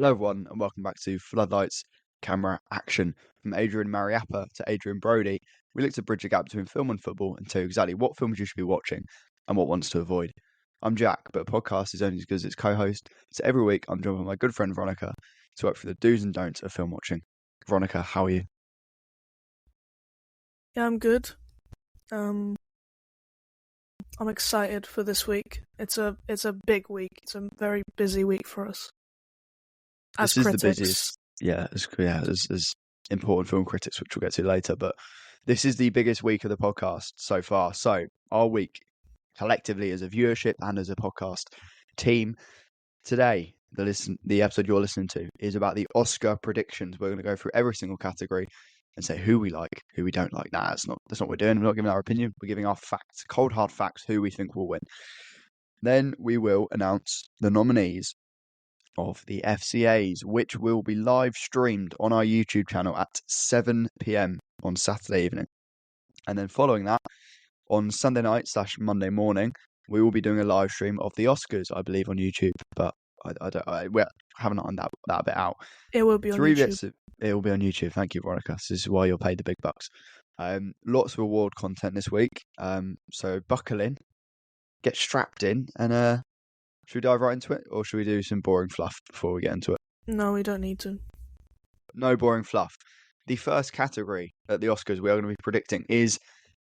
Hello, everyone, and welcome back to Floodlights, Camera, Action. From Adrian Mariappa to Adrian Brody, we look to bridge the gap between film and football and tell you exactly what films you should be watching and what ones to avoid. I'm Jack, but a podcast is only as good as its co-host, so every week I'm joined by my good friend Veronika to work through the do's and don'ts of film watching. Veronika, how are you? Yeah, I'm good. I'm excited for this week. It's a big week. It's a very busy week for us. As This critics. is the busiest, as important film critics, which we'll get to later, but this is the biggest week of the podcast so far. So our week, collectively as a viewership and as a podcast team, today, the episode you're listening to is about the Oscar predictions. We're going to go through every single category and say who we like, who we don't like. Nah, that's not what we're doing. We're not giving our opinion. We're giving our facts, cold hard facts, who we think will win. Then we will announce the nominees of the FCAs, which will be live streamed on our YouTube channel at 7 p.m. on Saturday evening. And then following that, on Sunday night / Monday morning, we will be doing a live stream of the Oscars, I believe, on YouTube. But we haven't ironed that bit out. It will be on YouTube. It will be on YouTube. Thank you, Veronika. This is why you're paid the big bucks. Lots of award content this week. So buckle in, get strapped in, and should we dive right into it, or should we do some boring fluff before we get into it? No, we don't need to. No boring fluff. The first category at the Oscars we are going to be predicting is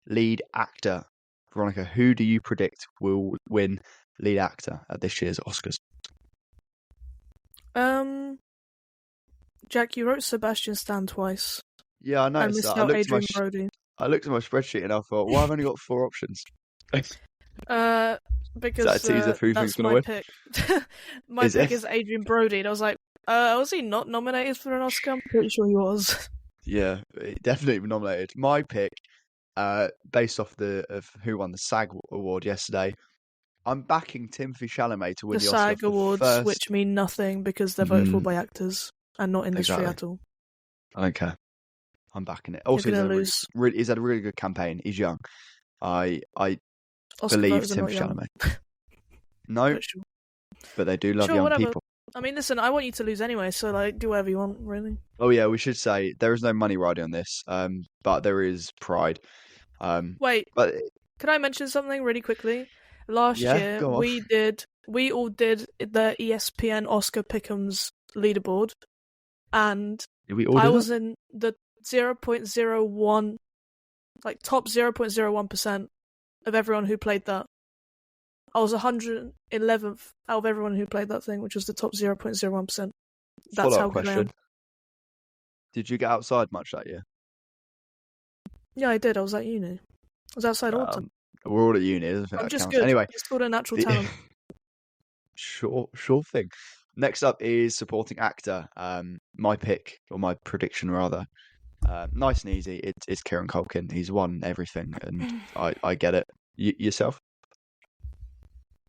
lead actor. Veronika, who do you predict will win lead actor at this year's Oscars? Jack, you wrote Sebastian Stan twice. Yeah, I noticed that. Adrian Brody. I looked at my spreadsheet and I thought, well, I've only got 4 options. Because that's my pick. My pick is Adrian Brody, and I was like, was he not nominated for an Oscar? I'm pretty sure he was. Yeah, definitely nominated. My pick, based off of who won the SAG award yesterday, I'm backing Timothée Chalamet to win the Oscar. SAG awards, which mean nothing because they're voted for by actors and not industry at all. I don't care. I'm backing it. Also, he's had a really good campaign. He's young. I believe Timothée Chalamet. No, sure. But they do love young people. I mean, listen, I want you to lose anyway, so do whatever you want, really. Oh yeah, we should say there is no money riding on this, but there is pride. Wait, can I mention something really quickly? Last year, we all did the ESPN Oscar Pick'ems leaderboard, and I was in the 0.01, top 0.01% of everyone who played that. I was 111th out of everyone who played that thing, which was the top 0.01%. That's how good I am. Did you get outside much that year? Yeah, I did. I was at uni. I was outside all the time. We're all at uni. I'm just good. Anyway, it's called a natural talent. Sure thing. Next up is supporting actor. My pick, or my prediction rather, nice and easy. It's Kieran Culkin. He's won everything, and I get it. Yourself?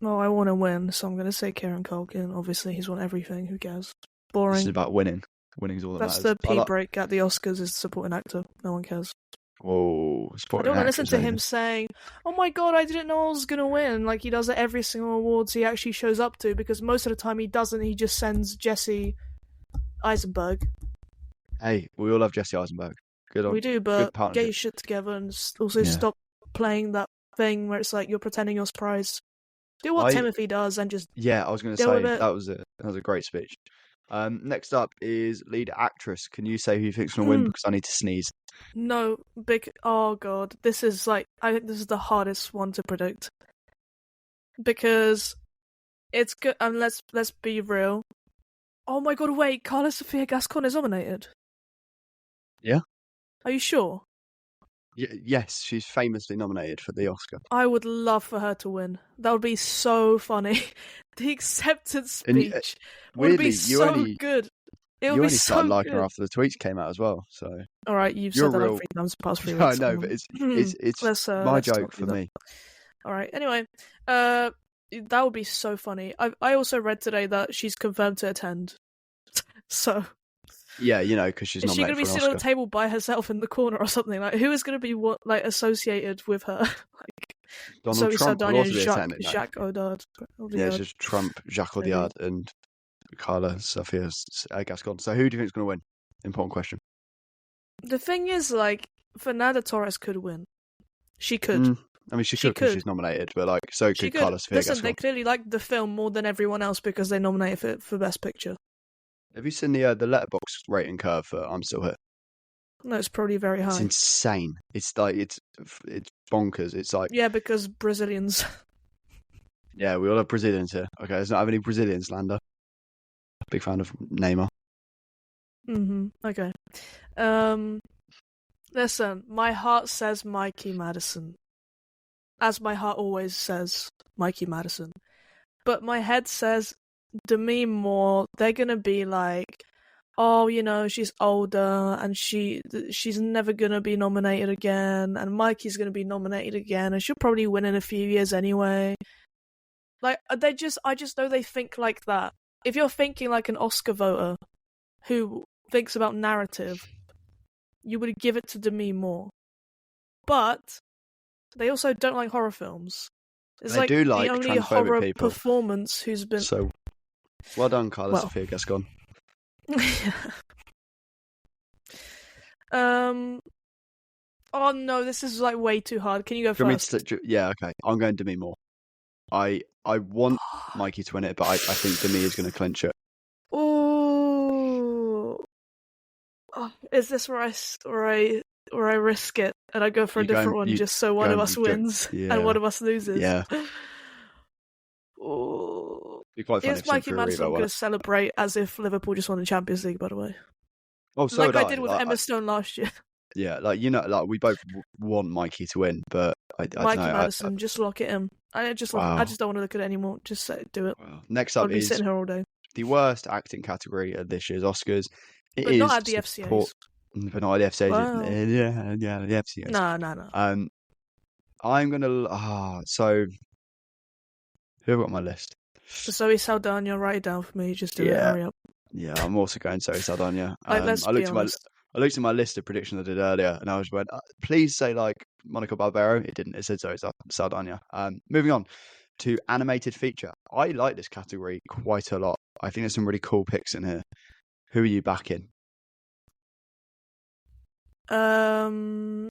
No, I want to win, so I'm going to say Kieran Culkin. Obviously, he's won everything. Who cares? Boring. It's about winning. Winning's all that matters. That's the break at the Oscars is supporting actor. No one cares. Whoa, supporting actor. I don't want to listen to him saying, "Oh my god, I didn't know I was going to win." Like he does at every single awards he actually shows up to, because most of the time he doesn't. He just sends Jesse Eisenberg. Hey, we all love Jesse Eisenberg. Good on. We do, but get your shit together and also stop playing that thing where it's like you're pretending you're surprised. Do what Timothy does and just I was going to say that was a great speech. Next up is lead actress. Can you say who you think's going to win? Because I need to sneeze. No, oh god, this is I think this is the hardest one to predict because it's good. And let's be real. Oh my god, wait, Carla Sofia Gascon is nominated. Yeah. Are you sure? Yes, she's famously nominated for the Oscar. I would love for her to win. That would be so funny. The acceptance speech would be so good. It would be so good. You only started liking her after the tweets came out as well. So. All right, you've said that 3 times the past 3 weeks. I know, but it's my joke for me. All right. Anyway, that would be so funny. I also read today that she's confirmed to attend. So. Yeah, because she's nominated for an Oscar. Is she going to be sitting on the table by herself in the corner or something? Like, who is going to be associated with her? Donald Trump will also be attending. Jacques Audiard. Yeah, it's just Trump, Jacques Audiard, and Carla Sofia Gascon. So who do you think is going to win? Important question. The thing is, like, Fernanda Torres could win. She could. I mean, she could because she's nominated, but like, so could Carla Sofia Gascon. Listen, they clearly liked the film more than everyone else because they nominated it for Best Picture. Have you seen the Letterboxd rating curve for I'm Still Here? No, it's probably very high. It's insane. It's like it's bonkers. It's like because Brazilians. Yeah, we all have Brazilians here. Okay, let's not have any Brazilians, Lando. Big fan of Neymar. Okay. Listen, my heart says Mikey Madison. As my heart always says, Mikey Madison. But my head says Demi Moore. They're gonna be like, oh, you know, she's older and she's never gonna be nominated again, and Mikey's gonna be nominated again, and she'll probably win in a few years anyway. Like, I just know they think like that. If you're thinking like an Oscar voter who thinks about narrative, you would give it to Demi Moore. But they also don't like horror films. It's they do like the only horror people. Performance who's been... So, well done, Carla Sofia Gascon. Oh no, this is like way too hard. Can you go first? Yeah, okay. I'm going Demi Moore. I want Mikey to win it, but I think Demi is going to clinch it. Ooh. Oh, is this where I risk it and I go for a different one just so one of us wins and one of us loses? Yeah. Ooh. Be quite funny. Is Mikey Madison going to celebrate as if Liverpool just won the Champions League, by the way? Oh, so like I did with Emma Stone last year. Yeah, like, you know, like we both want Mikey to win, but I don't know. Mikey Madison, just lock it in. I just don't want to look at it anymore. Just do it. Wow. Next up is sitting here all day. The worst acting category of this year's Oscars. But not at the FCAs. But not at the FCAs. Wow. Yeah, the FCAs. No. I'm gonna. So who have got on my list? Zoe Saldana, write it down for me. Just do it. Hurry up. Yeah, I'm also going Zoe Saldana. Let's be honest. I looked at my list of predictions I did earlier, and I was went, please say like Monica Barbero. It didn't. It said Zoe Saldana. Moving on to animated feature. I like this category quite a lot. I think there's some really cool picks in here. Who are you backing? I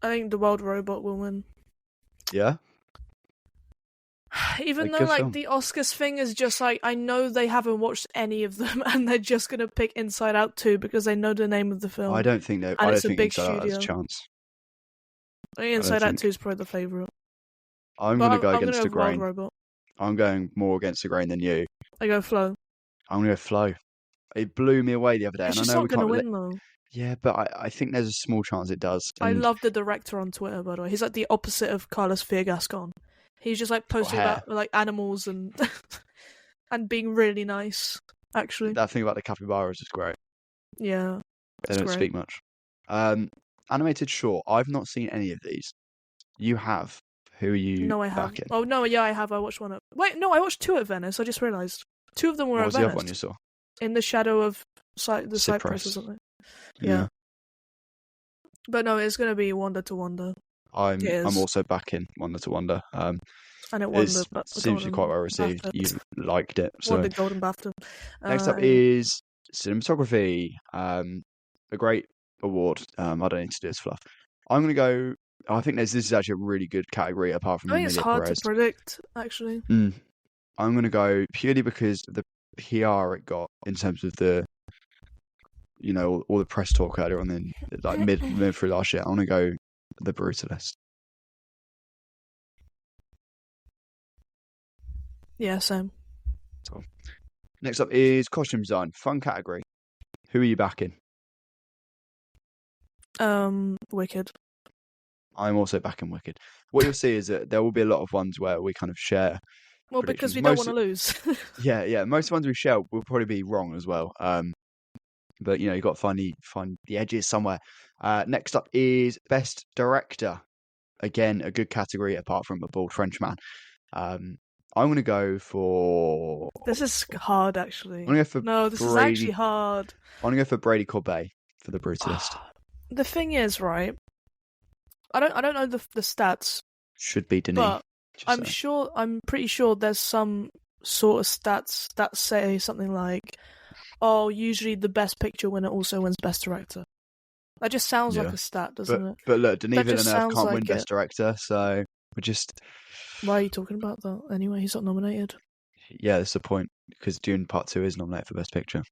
think The Wild Robot will win. Yeah? Even though like the Oscars thing is just like, I know they haven't watched any of them and they're just going to pick Inside Out 2 because they know the name of the film. I don't think that. I don't think Inside Out has a chance. I think Inside Out 2 is probably the favourite. I'm going to go against the grain. I'm going more against the grain than you. I go Flow. I'm going to go Flow. It blew me away the other day. It's just not going to win though. Yeah, but I think there's a small chance it does. I love the director on Twitter, by the way. He's like the opposite of Carla Sofia Gascon. He's just like posting about like animals and and being really nice. Actually, that thing about the capybaras is great. Yeah, they don't speak much. Animated short. I've not seen any of these. You have. Who are you? No, I have. Oh no, yeah, I have. I watched one. Wait, no, I watched 2 at Venice. I just realised 2 of them were at Venice. What was the other one you saw? In the Shadow of the Cypress or something. Yeah. But no, it's going to be Wonder to Wonder. I'm also backing Wonder to Wonder. And it won seems to be quite well received. BAFTA. You liked it. So. Won the Golden BAFTA. Next up is cinematography. A great award. I don't need to do this fluff. I'm going to go. I think this is actually a really good category apart from. I think it's hard to predict, actually. I'm going to go purely because of the PR it got in terms of the, you know, all the press talk earlier on, then like mid through last year. I want to go The Brutalist. Yeah, same. So, next up is costume design, fun category. Who are you backing? Wicked. I'm also backing Wicked. What you'll see is that there will be a lot of ones where we kind of share. Well, because we don't want to lose. yeah. Most of the ones we share will probably be wrong as well. But you know, you've got to find the edges somewhere. Next up is Best Director. Again, a good category apart from A Bald Frenchman. I'm going to go for. This is hard, actually. I'm going to go for this is actually hard. I'm going to go for Brady Corbet for The Brutalist. The thing is, right? I don't know the stats. Should be Denis. But I'm pretty sure there's some sort of stats that say something like, "Oh, usually the Best Picture winner also wins Best Director." That just sounds like a stat, doesn't it? But look, Denis That just Villeneuve sounds can't like win it. Best Director, so we're just. Why are you talking about that? Anyway, he's not nominated. Yeah, that's the point, because Dune Part 2 is nominated for Best Picture.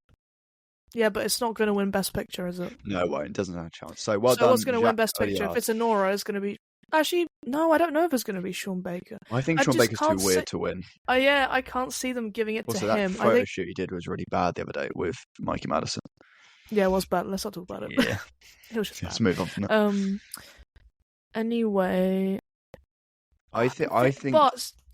Yeah, but it's not going to win Best Picture, is it? No, it won't. It doesn't have a chance. So well so done, what's going to win Jacques Best Picture? Audiard. If it's a Nora, it's going to be... Actually, no, I don't know if it's going to be Sean Baker. I think Sean Baker's too weird to win. Yeah, I can't see them giving it to him. That photo shoot he did was really bad the other day with Mikey Madison. Yeah, it was bad. Let's not talk about it. Yeah. It was just bad. Let's move on from that. Anyway... I think...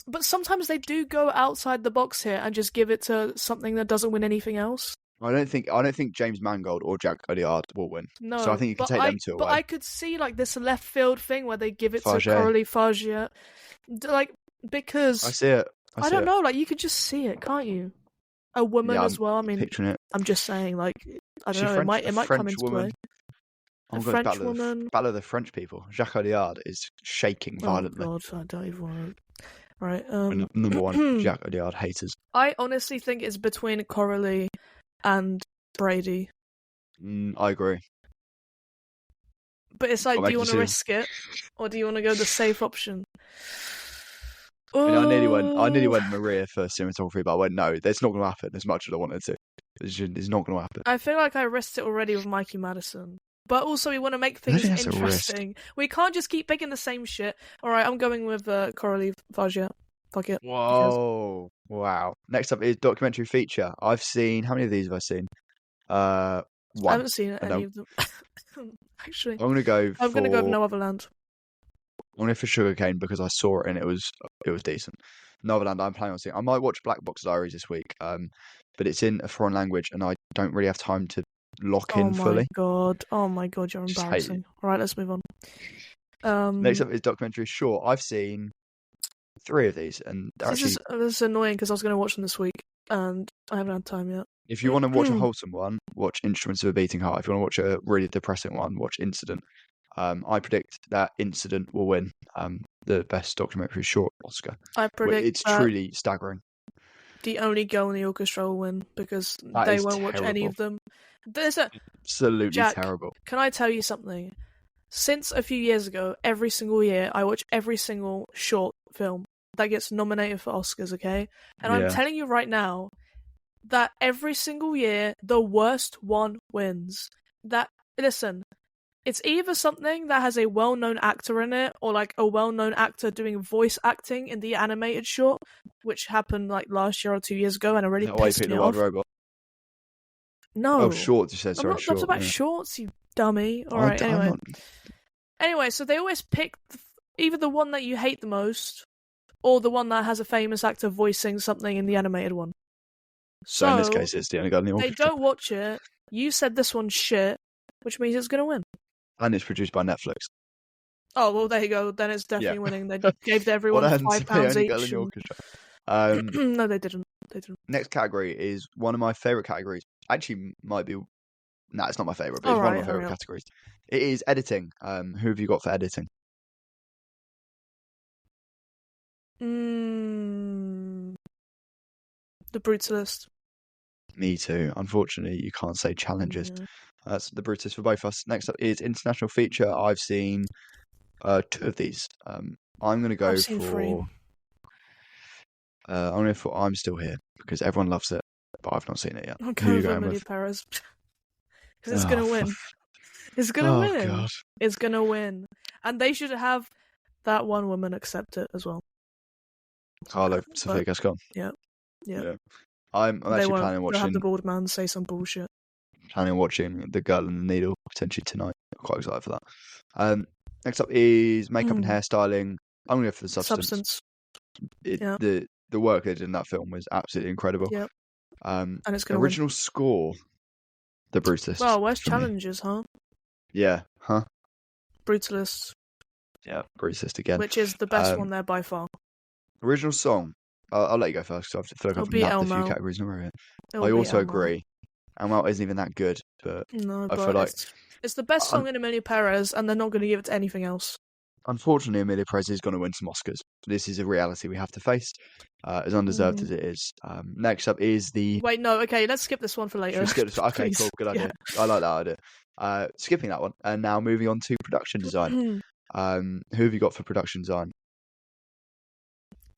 But sometimes they do go outside the box here and just give it to something that doesn't win anything else. I don't think James Mangold or Jacques Audiard will win. No, so I think you can take them two away. But I could see like this left field thing where they give it to Coralie Fargeat, like because I see it. I don't know, like you could just see it, can't you? A woman as well. I mean, picturing it. I'm just saying, like I don't know, it might come into play. A French woman. Battle of the French people. Jacques Audiard is shaking violently. Oh God, I don't even want to. Right. Number one, Jacques Audiard haters. I honestly think it's between Coralie and Brady. I agree. But it's like, do you want to risk it, or do you want to go the safe option? I mean, I nearly went Maria for cinematography, but I went no. That's not going to happen as much as I wanted to. It's not going to happen. I feel like I risked it already with Mikey Madison. But also, we want to make things interesting. We can't just keep picking the same shit. All right, I'm going with Coralie Fargeat. Fuck it. Whoa! Wow. Next up is documentary feature. I've seen. How many of these have I seen? One. I haven't seen any of them. Actually, I'm gonna go with No Other Land. I'm gonna go for Sugarcane because I saw it and it was decent. No Other Land. I'm planning on seeing. I might watch Black Box Diaries this week. But it's in a foreign language and I don't really have time to lock in fully. Oh my god, you're embarrassing. All right, let's move on. Next up is documentary short. I've seen 3 of these, and this is annoying because I was going to watch them this week and I haven't had time yet. If you want to watch a wholesome one, watch Instruments of a Beating Heart. If you want to watch a really depressing one, watch Incident. I predict that Incident will win the best documentary short Oscar. I predict it's truly staggering. The only girl in the orchestra will win because they won't watch any of them. Absolutely Jack, terrible. Can I tell you something? Since a few years ago, every single year, I watch every single short film that gets nominated for Oscars, okay? And I'm telling you right now that every single year, the worst one wins. Listen, it's either something that has a well-known actor in it, or like a well-known actor doing voice acting in the animated short, which happened like last year or 2 years ago, and it really pissed me off. Robot. No. Oh, shorts, you said. Sorry, I'm not about shorts, you dummy. Alright, anyway. Anyway, so they always pick either the one that you hate the most, or the one that has a famous actor voicing something in the animated one. So in this case, it's the only guy in the orchestra. They don't watch it. You said this one's shit, which means it's going to win. And it's produced by Netflix. Oh, well, there you go. Then it's definitely winning. They gave everyone £5 each. No, they didn't. Next category is one of my favourite categories. Actually, might be... Nah, it's not my favourite, but it's one of my favourite categories. It is editing. Who have you got for editing? The Brutalist. Me too. Unfortunately, you can't say challenges. Yeah. That's the Brutalist for both of us. Next up is international feature. I've seen 2 of these. I'm going to go for... 3. I'm going for I'm Still Here because everyone loves it, but I've not seen it yet. I'll go with Emily Perez because it's going to win. It's going to win. God. It's going to win. And they should have that one woman accept it as well. Carlo Sofia Gascon. Yeah. I'm actually planning on watching... They'll have the bald man say some bullshit. Planning on watching The Girl and the Needle potentially tonight. I'm quite excited for that. Next up is makeup and hairstyling. I'm going to go for the substance. The work they did in that film was absolutely incredible. Yep. And it's going to original score. The Brutalist. Well, where's challenges, huh? Yeah, huh? Brutalist. Yeah, Brutalist again. Which is the best one there by far. Original song. I'll let you go first because I feel like I've nabbed a few categories in a row. I also agree. Elmo isn't even that good, but no, I feel like it's the best song in Emilia Perez, and they're not going to give it to anything else. unfortunately, Emilia Perez is going to win some Oscars. This is a reality we have to face, as undeserved as it is. Next up is the... Wait, no, okay, let's skip this one for later. Should we skip this one? Okay, cool, good idea. I like that idea. Skipping that one, and now moving on to production design. Who have you got for production design?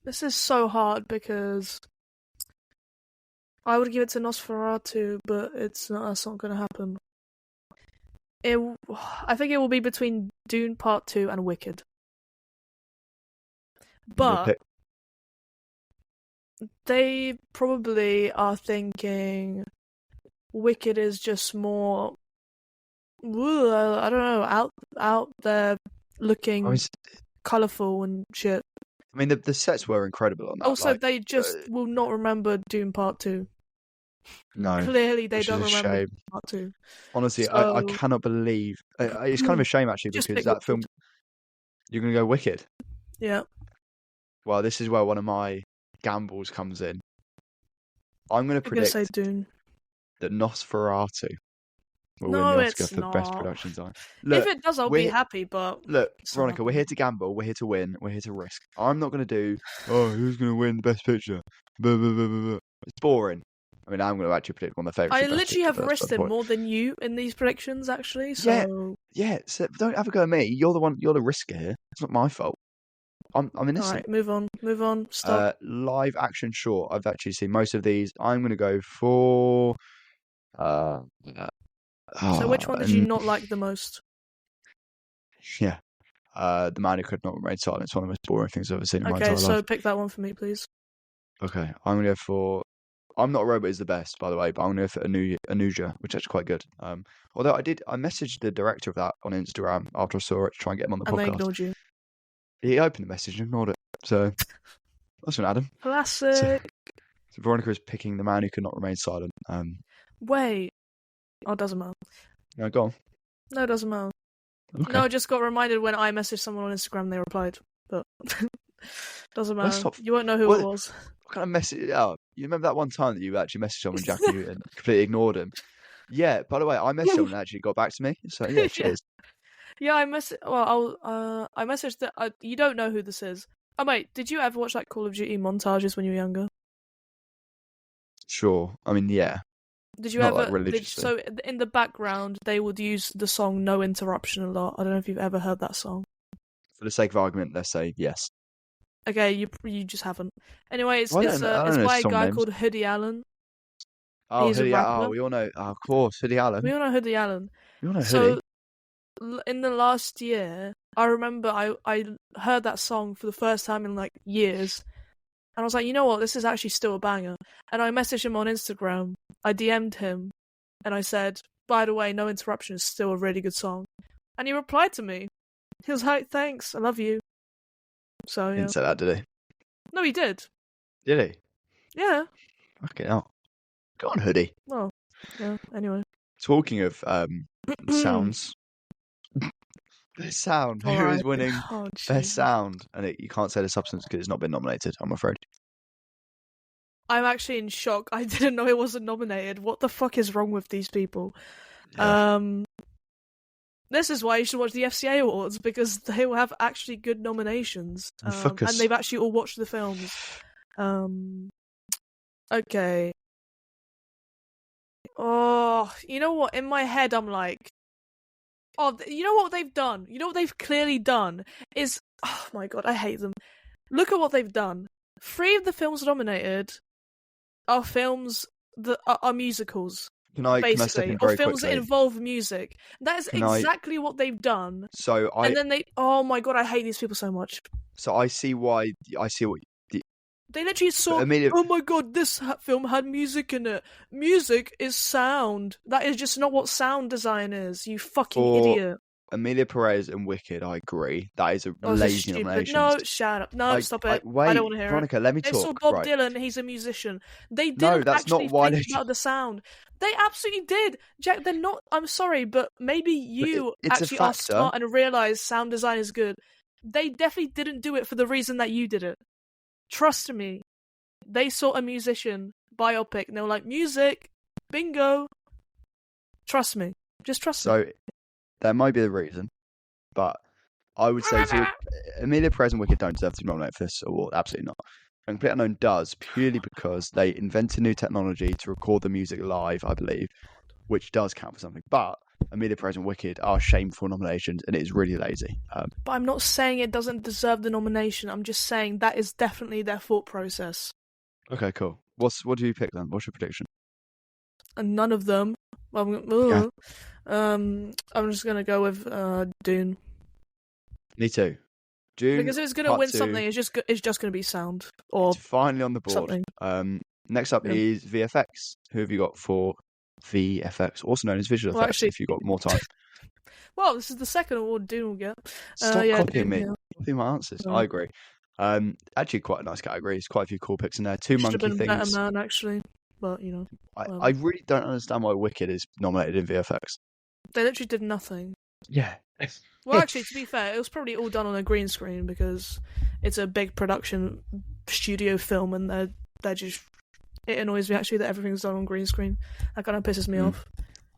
This is so hard because I would give it to Nosferatu, but that's not going to happen. I think it will be between Dune Part 2 and Wicked. But they probably are thinking Wicked is just more, I don't know, out there looking colourful and shit. I mean, the sets were incredible on that. Also, they just will not remember Dune Part 2. No. Clearly, they don't remember Dune Part 2. Honestly, I cannot believe... it's kind of a shame, actually, because that film... You're going to go Wicked? Yeah. Well, this is where one of my gambles comes in. I'm going to predict say Dune. That Nosferatu will win the Oscar for Best Production Design. Look, if it does, I'll be happy, but... Look, Veronica, we're here to gamble, we're here to win, we're here to risk. I'm not going to do, who's going to win the Best Picture? Blah, blah, blah, blah. It's boring. I mean, I'm going to actually predict one of my favourites. I literally have risked it more than you in these predictions, actually, so... Yeah, so don't have a go at me. You're the risker here. It's not my fault. I'm innocent. Alright, move on, stop. Live action short. I've actually seen most of these. I'm going to go for... so which one did you not like the most? Yeah. The Man Who Could Not Remain Silent. It's one of the most boring things I've ever seen in my entire life. Okay, so pick that one for me, please. Okay, I'm going to go for... I'm Not a Robot is the best, by the way, but I'm going to go for Anuja, which is actually quite good. Although I messaged the director of that on Instagram after I saw it to try and get him on the podcast. And they ignored you. He opened the message and ignored it. So, that's one, Adam. Classic. So Veronica is picking The Man Who Could Not Remain Silent. Wait. Oh, it doesn't matter. No, go on. No, it doesn't matter. Okay. No, I just got reminded when I messaged someone on Instagram, they replied. But doesn't matter. You won't know who it was. What kind of message? Oh, you remember that one time that you actually messaged someone, Jack, and you completely ignored him? Yeah, by the way, I messaged someone and actually got back to me. So, yeah, cheers. Yeah, I messaged that. You don't know who this is. Oh, wait, did you ever watch like Call of Duty montages when you were younger? Sure. I mean, yeah. Did you ever? So in the background, they would use the song "No Interruption" a lot. I don't know if you've ever heard that song. For the sake of argument, let's say yes. Okay, you just haven't. Anyway, it's by a guy called Hoodie Allen. Oh, Hoodie Allen. Oh, we all know. Oh, of course, Hoodie Allen. We all know Hoodie Allen. We all know Hoodie. So, in the last year, I remember I heard that song for the first time in like years. And I was like, you know what, this is actually still a banger. And I messaged him on Instagram. I DM'd him. And I said, by the way, No Interruption is still a really good song. And he replied to me. He was like, thanks, I love you. So, yeah. He didn't say that, did he? No, he did. Did he? Yeah. Okay, now. Go on, Hoodie. Well, yeah, anyway. Talking of sounds. Best sound. Who is winning best sound? And you can't say the substance because it's not been nominated, I'm afraid. I'm actually in shock. I didn't know it wasn't nominated. What the fuck is wrong with these people? Yeah. This is why you should watch the FCA Awards, because they will have actually good nominations. And they've actually all watched the films. Okay. Oh, you know what? In my head, I'm like, oh, you know what they've done? You know what they've clearly done is, oh my god, I hate them. Look at what they've done. 3 of the films nominated are films that are musicals. Can I step in very or films quickly? That involve music. That is exactly what they've done. And then oh my god, I hate these people so much. So I see what. They literally saw, oh my god, this film had music in it. Music is sound. That is just not what sound design is, you fucking idiot. Emilia Perez and Wicked, I agree. That is a lazy nomination. No, shut up. No, stop it. Wait, I don't want to hear Veronica, let me talk. They saw Bob Dylan, he's a musician. They didn't actually think about the sound. They absolutely did. Jack, they're not, I'm sorry, but maybe you actually are smart and realise sound design is good. They definitely didn't do it for the reason that you did it. Trust me. They saw a musician biopic and they were like, music, bingo. Trust me. Just trust me. So, that might be the reason, but I would say so. Emilia Perez and Wicked don't deserve to be nominated for this award. Absolutely not. And Complete Unknown does purely because they invented new technology to record the music live, I believe, which does count for something. But Emilia Perez and Wicked are shameful nominations, and it is really lazy. But I'm not saying it doesn't deserve the nomination. I'm just saying that is definitely their thought process. Okay, cool. What do you pick then? What's your prediction? And none of them. I'm just gonna go with Dune. Me too. Dune, because if it's gonna win something, it's just gonna be sound or it's finally on the board. Something. Next up is VFX. Who have you got for VFX, also known as visual effects? If you've got more time. Well, this is the second award Dune will get. Stop copying me. Copying my answers. I agree. Actually, quite a nice category. There's quite a few cool picks in there. Two monkey things. Better Man, actually, but you know. I really don't understand why Wicked is nominated in VFX. They literally did nothing. Yeah. Well, actually, to be fair, it was probably all done on a green screen because it's a big production studio film, and they're just. It annoys me actually that everything's done on green screen. That kind of pisses me off.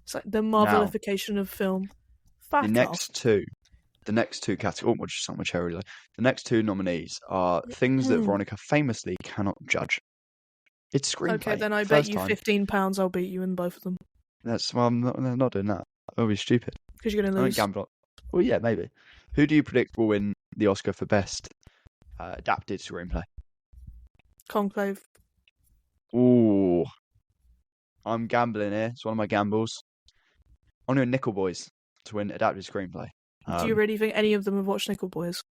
It's like the Marvelification of film. The next two categories. Oh, just something cherry. The next two nominees are things that Weronika famously cannot judge. It's screenplay. Okay, then I bet you £15 I'll beat you in both of them. I'm not doing that. That would be stupid. Because you're going to lose. Gamble. Well, yeah, maybe. Who do you predict will win the Oscar for best adapted screenplay? Conclave. Ooh, I'm gambling here. It's one of my gambles. I'm going to Nickel Boys to win adapted screenplay. Do you really think any of them have watched Nickel Boys?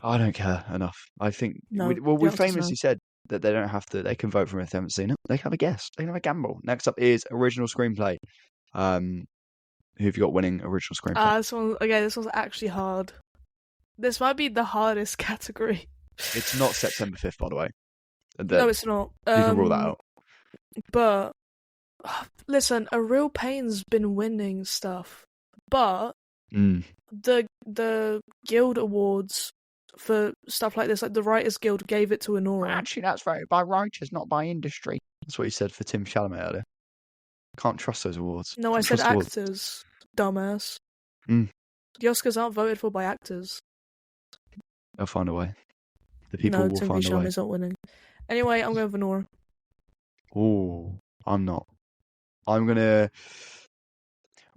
I don't care enough. I think no, we famously said that they don't have to. They can vote for it if they haven't seen it. They can have a guess. They can have a gamble. Next up is original screenplay. Who have you got winning original screenplay? This one's actually hard. This might be the hardest category. It's not September 5th, by the way. No, it's not. You can rule that out. But listen, A Real Pain's been winning stuff, but the Guild Awards for stuff like this, like the Writers Guild, gave it to Anora. Actually, that's voted by writers, not by industry. That's what you said for Tim Chalamet earlier. Can't trust those awards. No, I said actors, dumbass. The Oscars aren't voted for by actors. They'll find a way. The people will find a way. Tim Chalamet's not winning. Anyway, I'm going for Anora. Oh, I'm not. I'm gonna.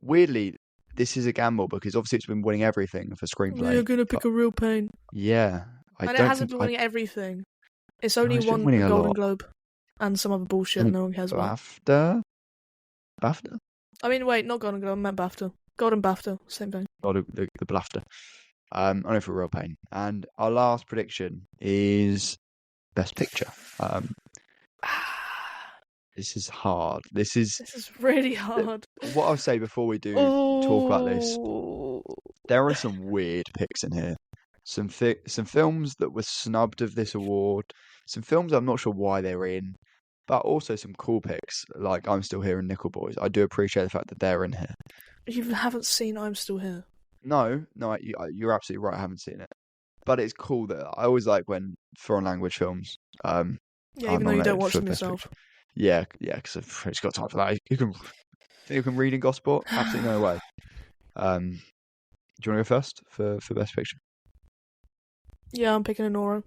Weirdly, this is a gamble because obviously it's been winning everything for screenplay. You're gonna pick A Real Pain. Yeah, and it hasn't been winning everything. It's only won the Golden Globe and some other bullshit no one cares about. BAFTA? I mean, wait, not Golden Globe. I meant BAFTA. Golden BAFTA, same thing. Oh, the BAFTA. I know for Real Pain. And our last prediction is Best Picture. This is hard. This is really hard. What I'll say before we do talk about this, there are some weird picks in here. Some films that were snubbed of this award. Some films I'm not sure why they're in. But also some cool picks, like I'm Still Here and Nickel Boys. I do appreciate the fact that they're in here. You haven't seen I'm Still Here? No, you're absolutely right. I haven't seen it. But it's cool that I always like when foreign language films. Even though you don't watch them yourself. Picture. Yeah, because I've just got time for that. You can read in Gosport? Absolutely no way. Do you want to go first for Best Picture? Yeah, I'm picking Anora.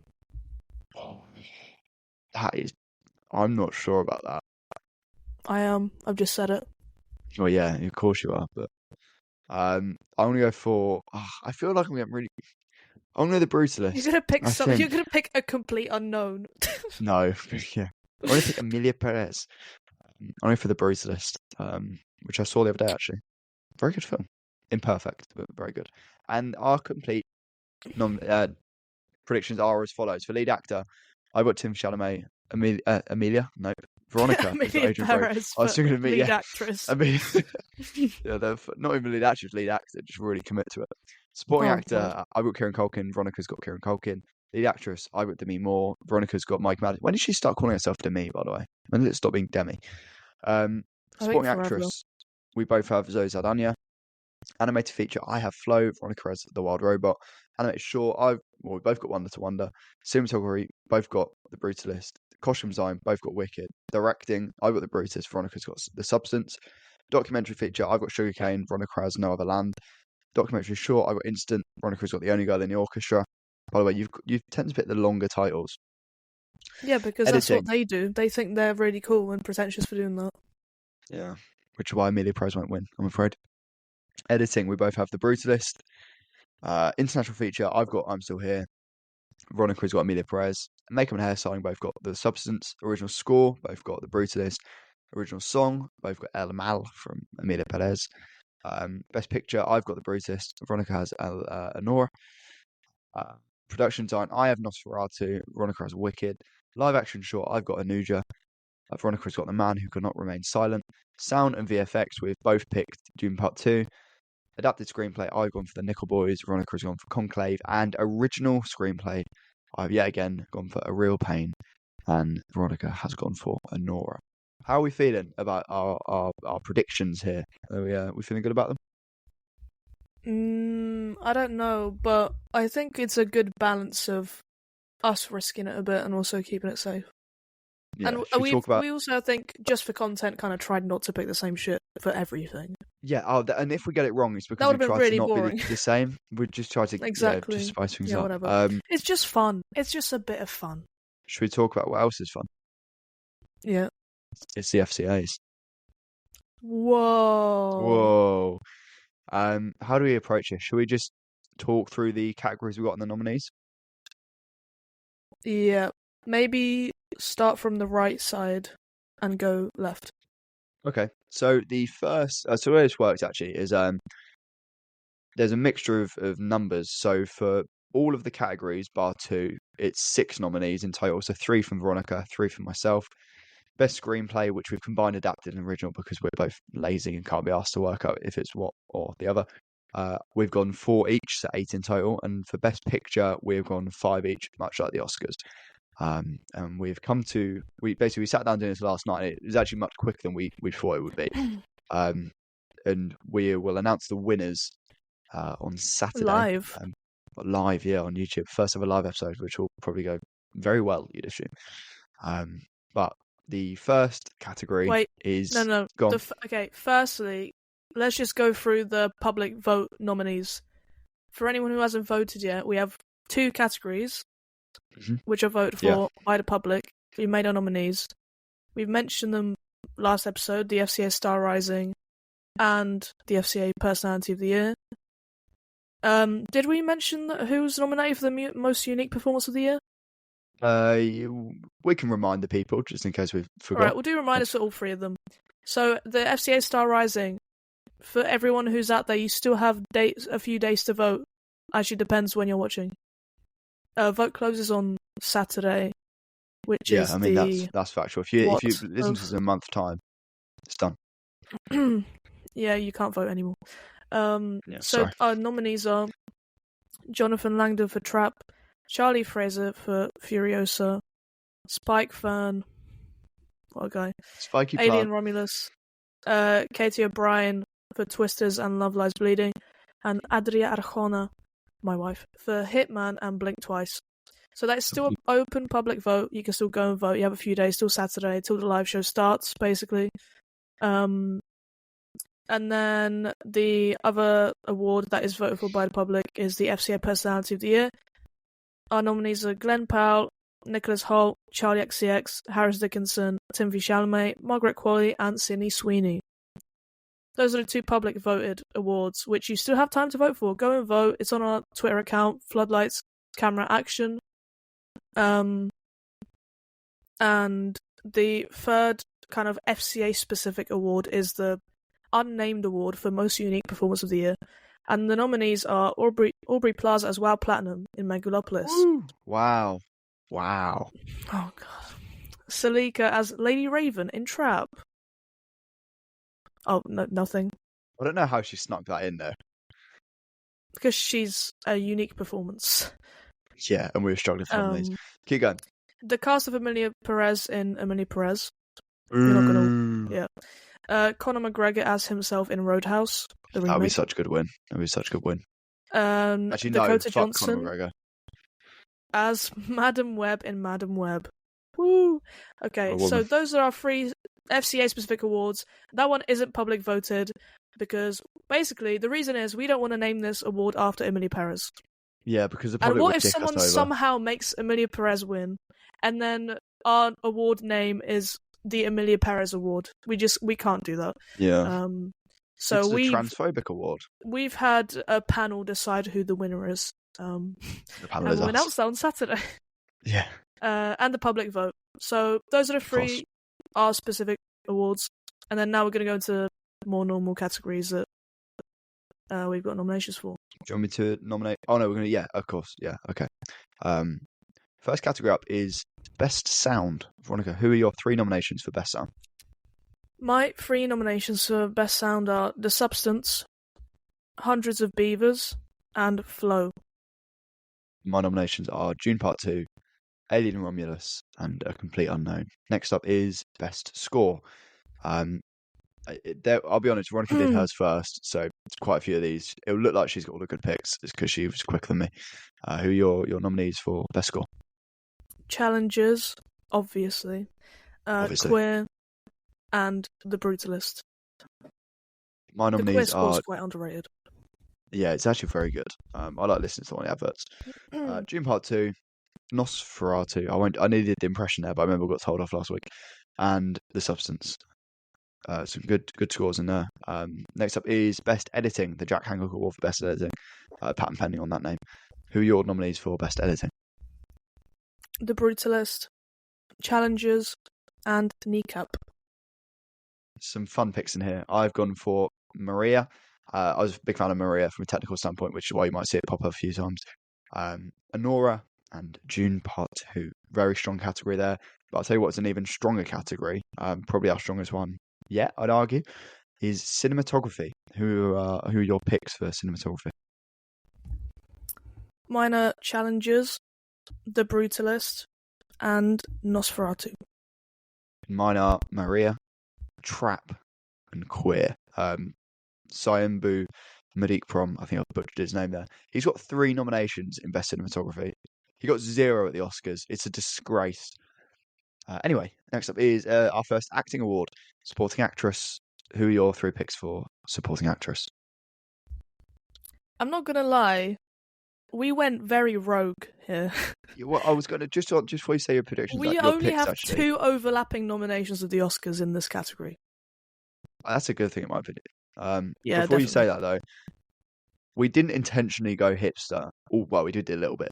I'm not sure about that. I am. I've just said it. Well, yeah, of course you are. But I'm going to go for. I feel like I'm getting really. I'm going to the Brutalist. You're going to pick something. You're going to pick a complete unknown. No, yeah. I'm going to pick Emilia Perez. I'm going for the Brutalist, which I saw the other day actually. Very good film. Imperfect, but very good. And our complete predictions are as follows: for lead actor, I've got Tim Chalamet. Emilia? No. Veronika. Emilia Perez. I was thinking of lead actress. They're not even lead actress, lead actor. Just really commit to it. Supporting actor, I've got Kieran Culkin. Veronika's got Kieran Culkin. Lead actress, I've got Demi Moore. Veronika's got Mike Madden. When did she start calling herself Demi, by the way? When did it stop being Demi? Supporting actress, we both have Zoe Saldana. Animated feature, I have Flo. Veronika has The Wild Robot. Animated short, we both got Wonder to Wonder. Cinematography, both got The Brutalist. Costume design, both got Wicked. Directing, I've got The Brutus. Veronika's got The Substance. Documentary feature, I've got Sugarcane. Veronika has No Other Land. documentary short. I got instant. Veronika's got the only girl in the orchestra. By the way, you tend to pick the longer titles. Yeah, because Editing. that's what they do. They think they're really cool and pretentious for doing that. Yeah, which is why Amelia Perez won't win, I'm afraid. Editing, we both have The Brutalist. International feature, I've got I'm Still Here. Veronika's got Amelia Perez. Makeup and hairstyling, both got The Substance. Original score, both got The Brutalist. Original song, both got El Mal from Amelia Perez. Best picture, I've got The Brutalist. Veronika has Anora. Production design, I have Nosferatu. Veronika has Wicked. Live action short, I've got Anuja. Veronika's got The Man Who Could Not Remain Silent. Sound and VFX, we've both picked Dune Part 2. Adapted screenplay, I've gone for The Nickel Boys. Veronika's gone for Conclave. And original screenplay, I've yet again gone for A Real Pain. And Veronika has gone for Anora. How are we feeling about our predictions here? Are we feeling good about them? I don't know, but I think it's a good balance of us risking it a bit and also keeping it safe. Yeah, and we also, I think, just for content, kind of tried not to pick the same shit for everything. Yeah, and if we get it wrong, it's because we tried really to not boring. be the same. We just try to exactly. just spice things up. Whatever. It's just fun. It's just a bit of fun. Should we talk about what else is fun? Yeah. It's the FCAs. Whoa. How do we approach this? Should we just talk through the categories we got in the nominees? Yeah. Maybe start from the right side and go left. Okay. So the first, so the way this works actually is there's a mixture of numbers. So for all of the categories, bar 2, it's 6 nominees in total. So 3 from Veronika, 3 from myself. Best screenplay, which we've combined adapted and original because we're both lazy and can't be asked to work out if it's what or the other. We've gone 4 each, so 8 in total. And for best picture, we've gone 5 each, much like the Oscars. And we sat down doing this last night. It was actually much quicker than we thought it would be. And we will announce the winners on Saturday. Live, on YouTube. First ever live episode, which will probably go very well, you'd assume. But the first category is... No. Okay, firstly, let's just go through the public vote nominees. For anyone who hasn't voted yet, we have 2 categories, which are voted for by the public. We made our nominees. We've mentioned them last episode, the FCA Star Rising and the FCA Personality of the Year. Did we mention who's nominated for the most unique performance of the year? We can remind the people, just in case we've forgotten. Alright, we'll do reminders for all 3 of them. So, the FCA Star Rising, for everyone who's out there, you still have a few days to vote. Actually, depends when you're watching. Vote closes on Saturday, which is that's factual. If you listen to this in a month's time, it's done. Yeah, you can't vote anymore. Our nominees are Jonathan Langdon for Trap, Charlie Fraser for Furiosa, Spike Fern, what a guy, Spiky Alien Plant. Romulus, Katie O'Brien for Twisters and Love Lies Bleeding, and Adria Arjona, my wife, for Hitman and Blink Twice. So that's still an open public vote. You can still go and vote. You have a few days till Saturday, till the live show starts, basically. And then the other award that is voted for by the public is the FCA Personality of the Year. Our nominees are Glenn Powell, Nicholas Hoult, Charlie XCX, Harris Dickinson, Timothy Chalamet, Margaret Qualley, and Sydney Sweeney. Those are the 2 public voted awards, which you still have time to vote for. Go and vote. It's on our Twitter account, Floodlights Camera Action. And the third kind of FCA-specific award is the unnamed award for most unique performance of the year. And the nominees are Aubrey Plaza as WoW Platinum in Megalopolis. Woo! Wow. Oh, God. Salika as Lady Raven in Trap. Oh, no, nothing. I don't know how she snuck that in there. Because she's a unique performance. Yeah, and we were struggling for nominees. Keep going. The cast of Amelia Perez in Amelia Perez. You're not gonna... Yeah. Conor McGregor as himself in Roadhouse. That would be such a good win. Actually, Dakota no, Johnson Conor McGregor. as Madam Web in Madam Web. Woo! Okay, so those are our 3 FCA specific awards. That one isn't public voted because basically the reason is we don't want to name this award after Emilia Perez. Yeah, because the And public what would if dick someone us over. somehow makes Emilia Perez win, and then our award name is the Emilia Perez Award? We can't do that. Yeah. So it's a transphobic award. We've had a panel decide who the winner is. The panel and is we'll us. announce that on Saturday. Yeah. And the public vote. So those are the three our specific awards, and then now we're going to go into more normal categories that we've got nominations for. Do you want me to nominate? Oh no, we're going to. Yeah, of course. Yeah, okay. First category up is Best Sound. Veronica, who are your 3 nominations for Best Sound? My 3 nominations for Best Sound are The Substance, Hundreds of Beavers, and Flow. My nominations are Dune Part 2, Alien and Romulus, and A Complete Unknown. Next up is Best Score. I'll be honest, Veronica did hers first, so quite a few of these. It will look like she's got all the good picks. It's because she was quicker than me. Who are your nominees for Best Score? Challengers, obviously. Queer, and The Brutalist. My nominees the Queer score's are quite underrated. Yeah, it's actually very good. I like listening to one of the adverts. Dune Part 2, Nosferatu. I needed the impression there, but I remember I got told off last week. And The Substance. Some good scores in there. Next up is Best Editing, the Jack Hancock Award for Best Editing. Patent pending on that name. Who are your nominees for Best Editing? The Brutalist, Challengers, and Kneecap. Some fun picks in here. I've gone for Maria. I was a big fan of Maria from a technical standpoint, which is why you might see it pop up a few times. Anora and Dune Part 2. Very strong category there. But I'll tell you what's an even stronger category, probably our strongest one yet, I'd argue, is cinematography. Who are your picks for cinematography? Mine are Challengers, The Brutalist, and Nosferatu. Mine are Maria, Trap, and Queer. Sayembu Madikprom, I think I butchered his name there. He's got 3 nominations in Best Cinematography. He got 0 at the Oscars. It's a disgrace. Anyway, next up is our first acting award, Supporting Actress. Who are your 3 picks for Supporting Actress? I'm not going to lie. We went very rogue here. Well, I was going to, just before you say your predictions, we only have 2 overlapping nominations of the Oscars in this category. That's a good thing in my opinion. Yeah, before definitely. you say that though, we didn't intentionally go hipster. Well, we did a little bit.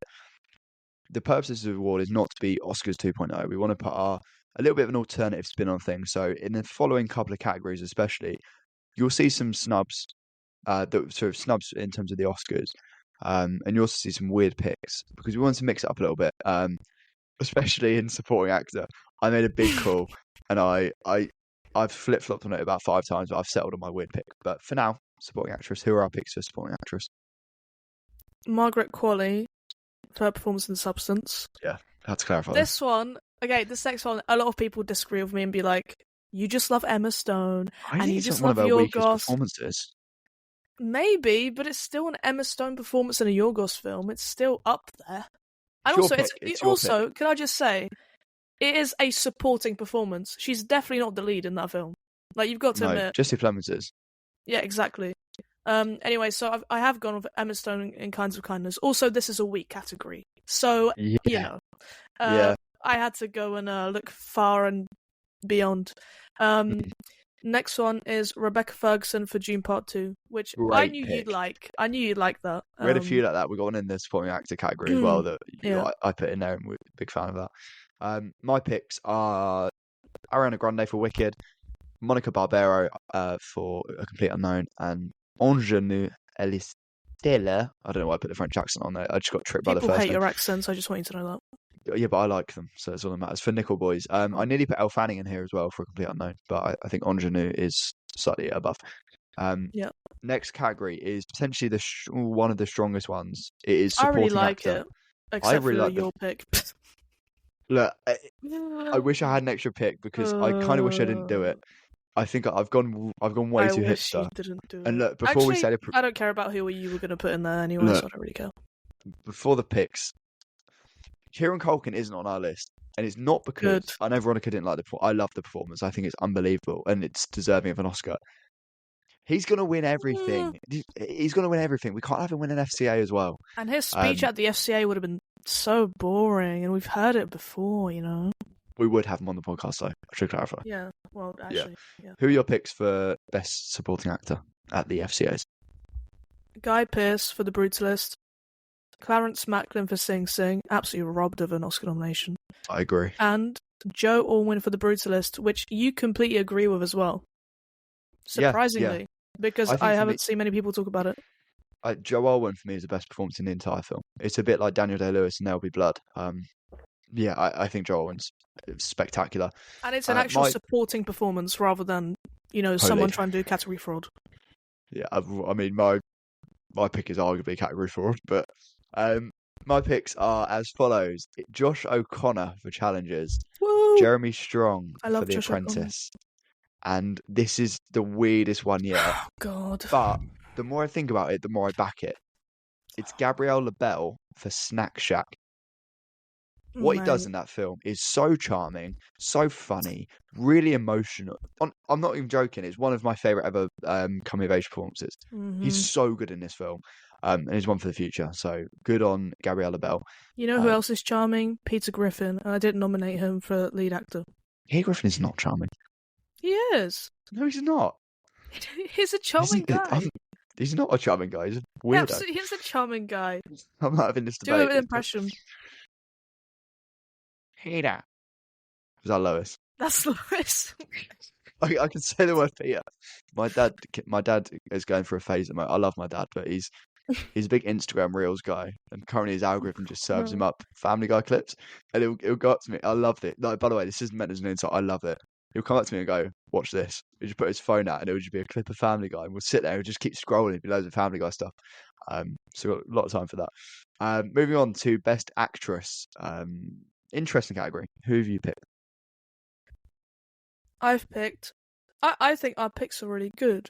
The purpose of the award is not to be Oscars 2.0. We want to put a little bit of an alternative spin on things. So in the following couple of categories especially, you'll see some snubs, that sort of snubs in terms of the Oscars. And you'll also see some weird picks because we want to mix it up a little bit, especially in supporting actor. I made a big call and I've flip-flopped on it about 5 times, but I've settled on my weird pick. But for now, supporting actress. Who are our picks for supporting actress? Margaret Qualley for her performance in Substance. Yeah, I had to clarify this one. Okay, this next one, a lot of people disagree with me and be like, you just love Emma Stone, and you just love Yorgos. Performances. Maybe, but it's still an Emma Stone performance in a Yorgos film. It's still up there. And also, can I just say, it is a supporting performance. She's definitely not the lead in that film. Like, you've got to admit. Jesse Plemons is. Yeah, exactly. Anyway, so I have gone with Emma Stone in Kinds of Kindness. Also, this is a weak category. So, you know. I had to go and look far and beyond. Next one is Rebecca Ferguson for Dune Part 2, which I knew you'd like. I knew you'd like that. We had a few like that. We got one in the supporting actor category as well that I put in there, and we're a big fan of that. My picks are Ariana Grande for Wicked, Monica Barbero for A Complete Unknown, and Ingenue Elistella. I don't know why I put the French accent on there. I just got tricked by the first name. People hate your accents. I just want you to know that. Yeah, but I like them, so that's all that matters. For Nickel Boys, I nearly put Elle Fanning in here as well for A Complete Unknown, but I think Ingenue is slightly above. Next category is potentially one of the strongest ones. It is supporting actor. I really like it, except for your pick. Look, I wish I had an extra pick because I kind of wish I didn't do it. I think I've gone way too hipster. You didn't do it. And look, before we said it, I don't care about who you were going to put in there anyway, so I don't really care. Before the picks, Kieran Culkin isn't on our list, And it's not because Good. I know Veronica didn't like the performance. I love the performance. I think it's unbelievable and it's deserving of an Oscar. He's going to win everything. He's going to win everything. We can't have him win an FCA as well. And his speech at the FCA would have been so boring, and we've heard it before, you know. We would have him on the podcast, though. I should clarify. Yeah, well, actually, yeah. Who are your picks for Best Supporting Actor at the FCAs? Guy Pearce for The Brutalist. Clarence Macklin for Sing Sing, absolutely robbed of an Oscar nomination. I agree. And Joe Alwyn for The Brutalist, which you completely agree with as well. Surprisingly, because I haven't seen many people talk about it. Joe Alwyn for me is the best performance in the entire film. It's a bit like Daniel Day-Lewis and There'll Be Blood. I think Joe Alwyn's spectacular. And it's an actual supporting performance rather than, someone trying to do category fraud. Yeah, I mean, my pick is arguably category fraud, but my picks are as follows. Josh O'Connor for Challengers. Woo! Jeremy Strong for The Josh Apprentice. And this is the weirdest one yet. Oh, God. But the more I think about it, the more I back it. It's Gabrielle LaBelle for Snack Shack. What he does in that film is so charming, so funny, really emotional. I'm not even joking. It's one of my favourite ever coming of age performances. Mm-hmm. He's so good in this film. And he's one for the future. So good on Gabrielle LaBelle. You know who else is charming? Peter Griffin. And I didn't nominate him for lead actor. Peter Griffin is not charming. He is. No, he's not. He's a charming guy. He's not a charming guy. He's a weirdo. Yeah, he's a charming guy. I'm not having this debate. Do an impression. Peter. Was that Lois? That's Lois. I can say the word Peter. My dad is going through a phase at the moment. I love my dad, but he's a big Instagram Reels guy, and currently his algorithm just serves him up Family Guy clips, and it'll go up to me. I loved it. Like, by the way, this isn't meant as an insult. I love it. He'll come up to me and go, "Watch this." He'll just put his phone out, and it'll just be a clip of Family Guy, and we'll sit there and just keep scrolling. It'll be loads of Family Guy stuff. So we've got a lot of time for that. Moving on to Best Actress. Interesting category. Who have you picked? I've picked. I think our picks are really good.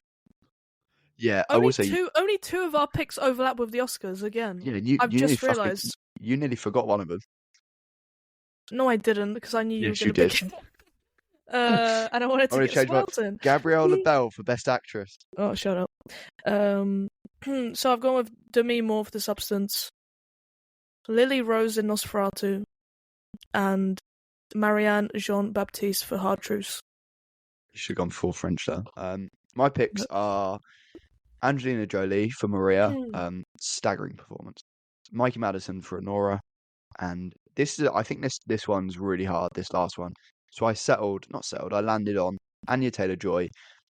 Yeah, I will say only two of our picks overlap with the Oscars again. Yeah, I've just realised. You nearly forgot one of them. No, I didn't, because I knew you were going to pick. And I wanted to get Swelton. Gabrielle LaBelle for Best Actress. Oh, shut up. So I've gone with Demi Moore for The Substance, Lily Rose in Nosferatu, and Marianne Jean-Baptiste for Hard Truths. You should have gone full French there. My picks are Angelina Jolie for Maria, staggering performance. Mikey Madison for Honora, and I think this one's really hard, this last one. So I landed on Anya Taylor-Joy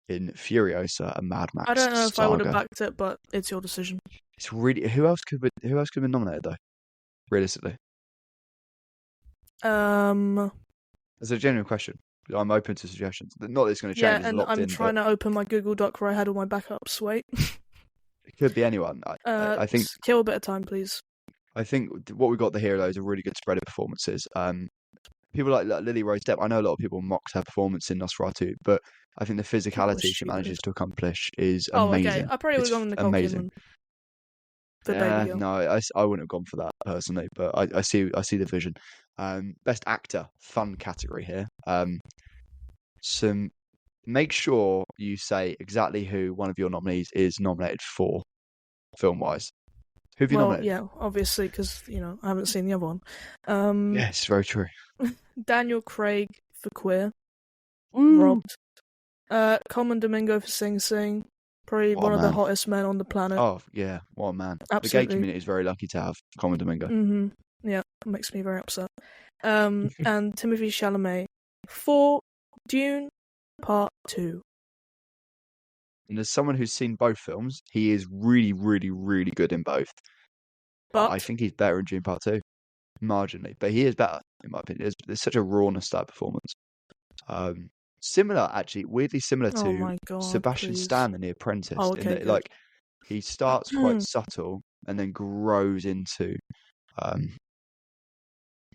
in Furiosa, a Mad Max I don't know if saga. I would have backed it, but it's your decision. It's really who else could have been nominated though? Realistically. It's a genuine question. I'm open to suggestions. Not that it's going to change. Yeah, and I'm trying to open my Google Doc where I had all my backups. Wait. It could be anyone. I think. Kill a bit of time, please. I think what we got the here is a really good spread of performances. People like Lily Rose Depp. I know a lot of people mocked her performance in Nosferatu, but I think the physicality she manages to accomplish is amazing. Okay. I probably would have gone with Nicole Kidman. No, I wouldn't have gone for that personally, but I see the vision. Best actor, fun category here. Make sure you say exactly who one of your nominees is nominated for, film-wise. Who have you nominated? Yeah, obviously, because I haven't seen the other one. Yes, very true. Daniel Craig for Queer, Woo! Robbed. Common Domingo for Sing Sing. Probably one of the hottest men on the planet. Oh, yeah. What a man. Absolutely. The gay community is very lucky to have Common Domingo. Mm-hmm. Yeah, it makes me very upset. And Timothée Chalamet for Dune Part 2. And as someone who's seen both films, he is really, really, really good in both. But I think he's better in Dune Part 2. Marginally. But he is better, in my opinion. There's such a rawness to that performance. Similar, actually, weirdly similar to Sebastian Stan in The Apprentice. Oh, okay, in that, he starts quite subtle and then grows into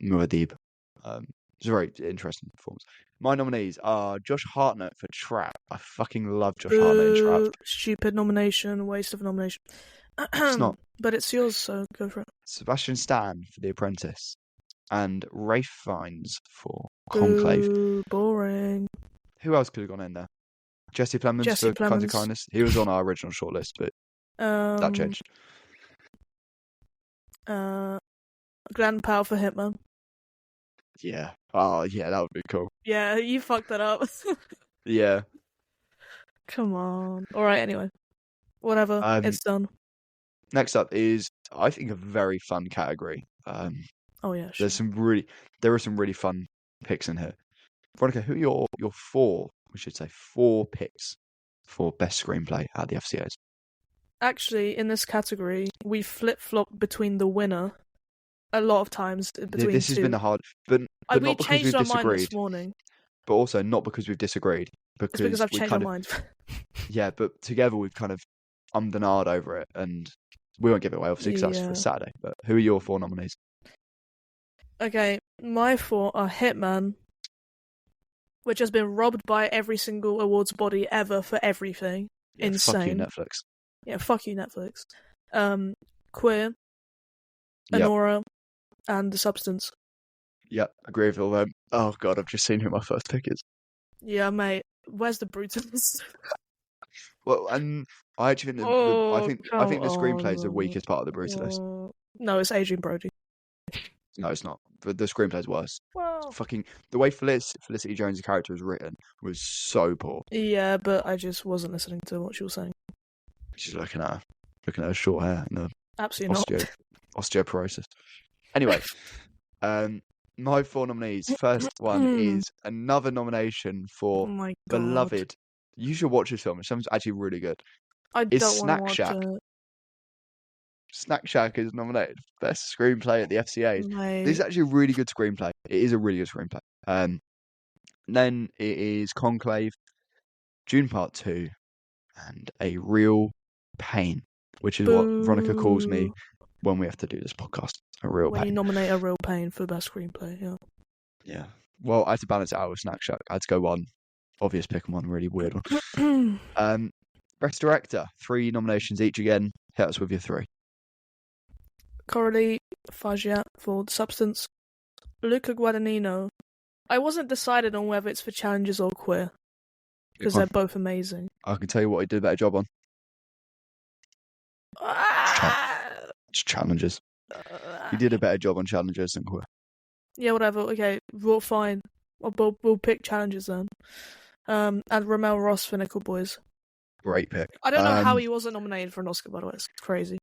Muad'Dib. It's a very interesting performance. My nominees are Josh Hartnett for Trap. I fucking love Josh Hartnett in Trap. Stupid nomination, waste of nomination. It's not. But it's yours, so go for it. Sebastian Stan for The Apprentice. and Rafe Fiennes for Conclave. Ooh, boring. Who else could have gone in there? Jesse Plemons for Kinds of Kindness. He was on our original shortlist, but that changed. Glenn Powell for Hitman. Yeah. Oh, yeah, that would be cool. Yeah, you fucked that up. Yeah. Come on. Alright, anyway. Whatever. It's done. Next up is, I think, a very fun category. Oh, yeah, sure. There are some really fun picks in here. Weronika, who are your four picks for best screenplay at the FCAs? Actually, in this category, we flip-flop between the winner a lot of times. This has been a hard, but we not because changed we've our disagreed. mind this morning. But also not because we've disagreed. It's because I've changed my mind. Yeah, but together we've kind of ummed and ahed over it, and we won't give it away, obviously, because that's for Saturday. But who are your 4 nominees? Okay, my 4 are Hitman, which has been robbed by every single awards body ever for everything. Yeah, insane. Fuck you, Netflix. Yeah, fuck you, Netflix. Queer, Anora, and The Substance. Yep, agree with all them. Oh god, I've just seen who my first pick is. Yeah, mate. Where's the Brutalist? Well, and I actually think I think the screenplay is the weakest part of the Brutalist. No, it's Adrian Brody. No, it's not. But the screenplay's worse. Well, fucking the way Felicity Jones' character was written was so poor. Yeah, but I just wasn't listening to what she was saying. She's looking at her short hair and the absolutely osteoporosis. Anyway, my 4 nominees. First one is another nomination for beloved. You should watch this film. It sounds actually really good. I don't want to watch it. Snack Shack is nominated for best screenplay at the FCAs. Mate. This is actually a really good screenplay. It is a really good screenplay. Then it is Conclave, Dune Part 2, and A Real Pain, which is what Weronika calls me when we have to do this podcast. A real pain. When you nominate A Real Pain for best screenplay, yeah. Yeah. Well, I had to balance it out with Snack Shack. I had to go one obvious pick and one really weird one. Best Director, 3 nominations each again. Hit us with your 3. Coralie Fagiat for The Substance. Luca Guadagnino. I wasn't decided on whether it's for Challenges or Queer, because they're both amazing. I can tell you what he did a better job on. It's Challenges. He did a better job on Challenges than Queer. Yeah, whatever. Okay, well, fine. We'll pick Challenges then. And Ramel Ross for Nickel Boys. Great pick. I don't know how he wasn't nominated for an Oscar, by the way. It's crazy.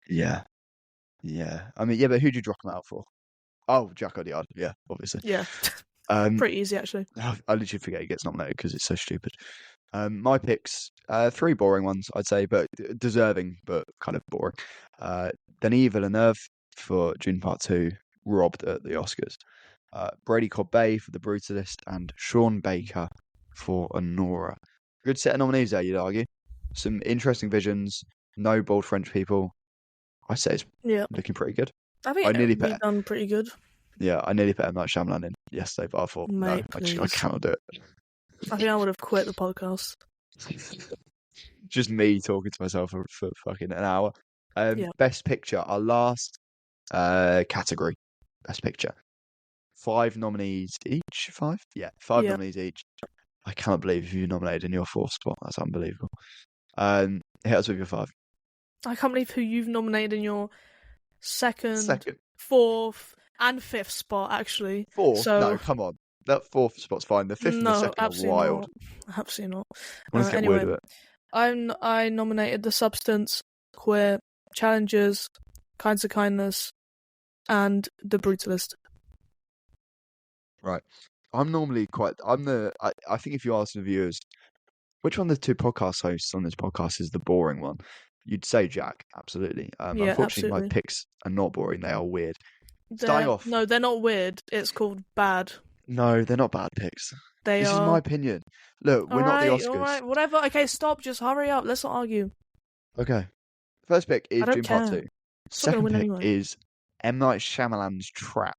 Yeah. I mean, but who'd you drop him out for? Oh, Jack O'Diard. Yeah, obviously. Yeah. Pretty easy, actually. I literally forget he gets nominated because it's so stupid. My picks, 3 boring ones, I'd say, but deserving, but kind of boring. Denis Villeneuve for Dune Part 2, robbed at the Oscars. Brady Corbet for The Brutalist, and Sean Baker for Anora. Good set of nominees there, you'd argue. Some interesting visions, no bold French people. I say it's looking pretty good. I think we've done pretty good. Yeah, I nearly put M. Night Shyamalan in yesterday, but I thought, mate, no, I cannot do it. I think I would have quit the podcast. Just me talking to myself for fucking an hour. Best Picture, our last category. Best Picture. 5 nominees each. 5? Yeah, 5 nominees each. I cannot believe you nominated in your 4th spot. That's unbelievable. Hit us with your 5. I can't believe who you've nominated in your second, 4th, and 5th spot, actually. 4th? So... No, come on. That 4th spot's fine. The 5th and the 2nd are wild. Absolutely not. Let's get word of it. I nominated The Substance, Queer, Challenges, Kinds of Kindness, and The Brutalist. Right. I'm normally I think if you ask the viewers, which one of the 2 podcast hosts on this podcast is the boring one, you'd say Jack, absolutely. Unfortunately, absolutely. My picks are not boring, they are weird. Starting off. No, they're not weird. It's called bad. No, they're not bad picks. This is my opinion. Look, we're not the Oscars. Alright, whatever. Okay, stop. Just hurry up. Let's not argue. Okay. First pick is Dune Part 2. Second pick anyway. is M. Night Shyamalan's Trap.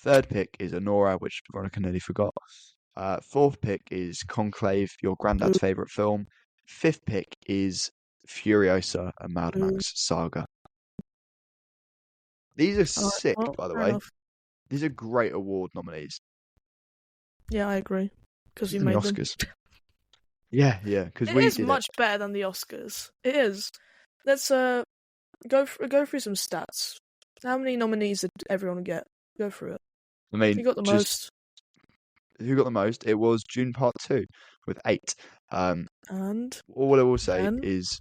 Third pick is Anora, which Weronika nearly forgot. 4th pick is Conclave, your granddad's favourite film. 5th pick is Furiosa, a Mad Max saga. These are sick, by the way. these are great award nominees. Yeah, I agree. Because you Than the made them. Oscars. Yeah, because It we is did much better than the Oscars. It is. Let's go through some stats. How many nominees did everyone get? Go through it. I mean, Who got the most? Who got the most? It was June Part 2 with 8. And All I will say then is,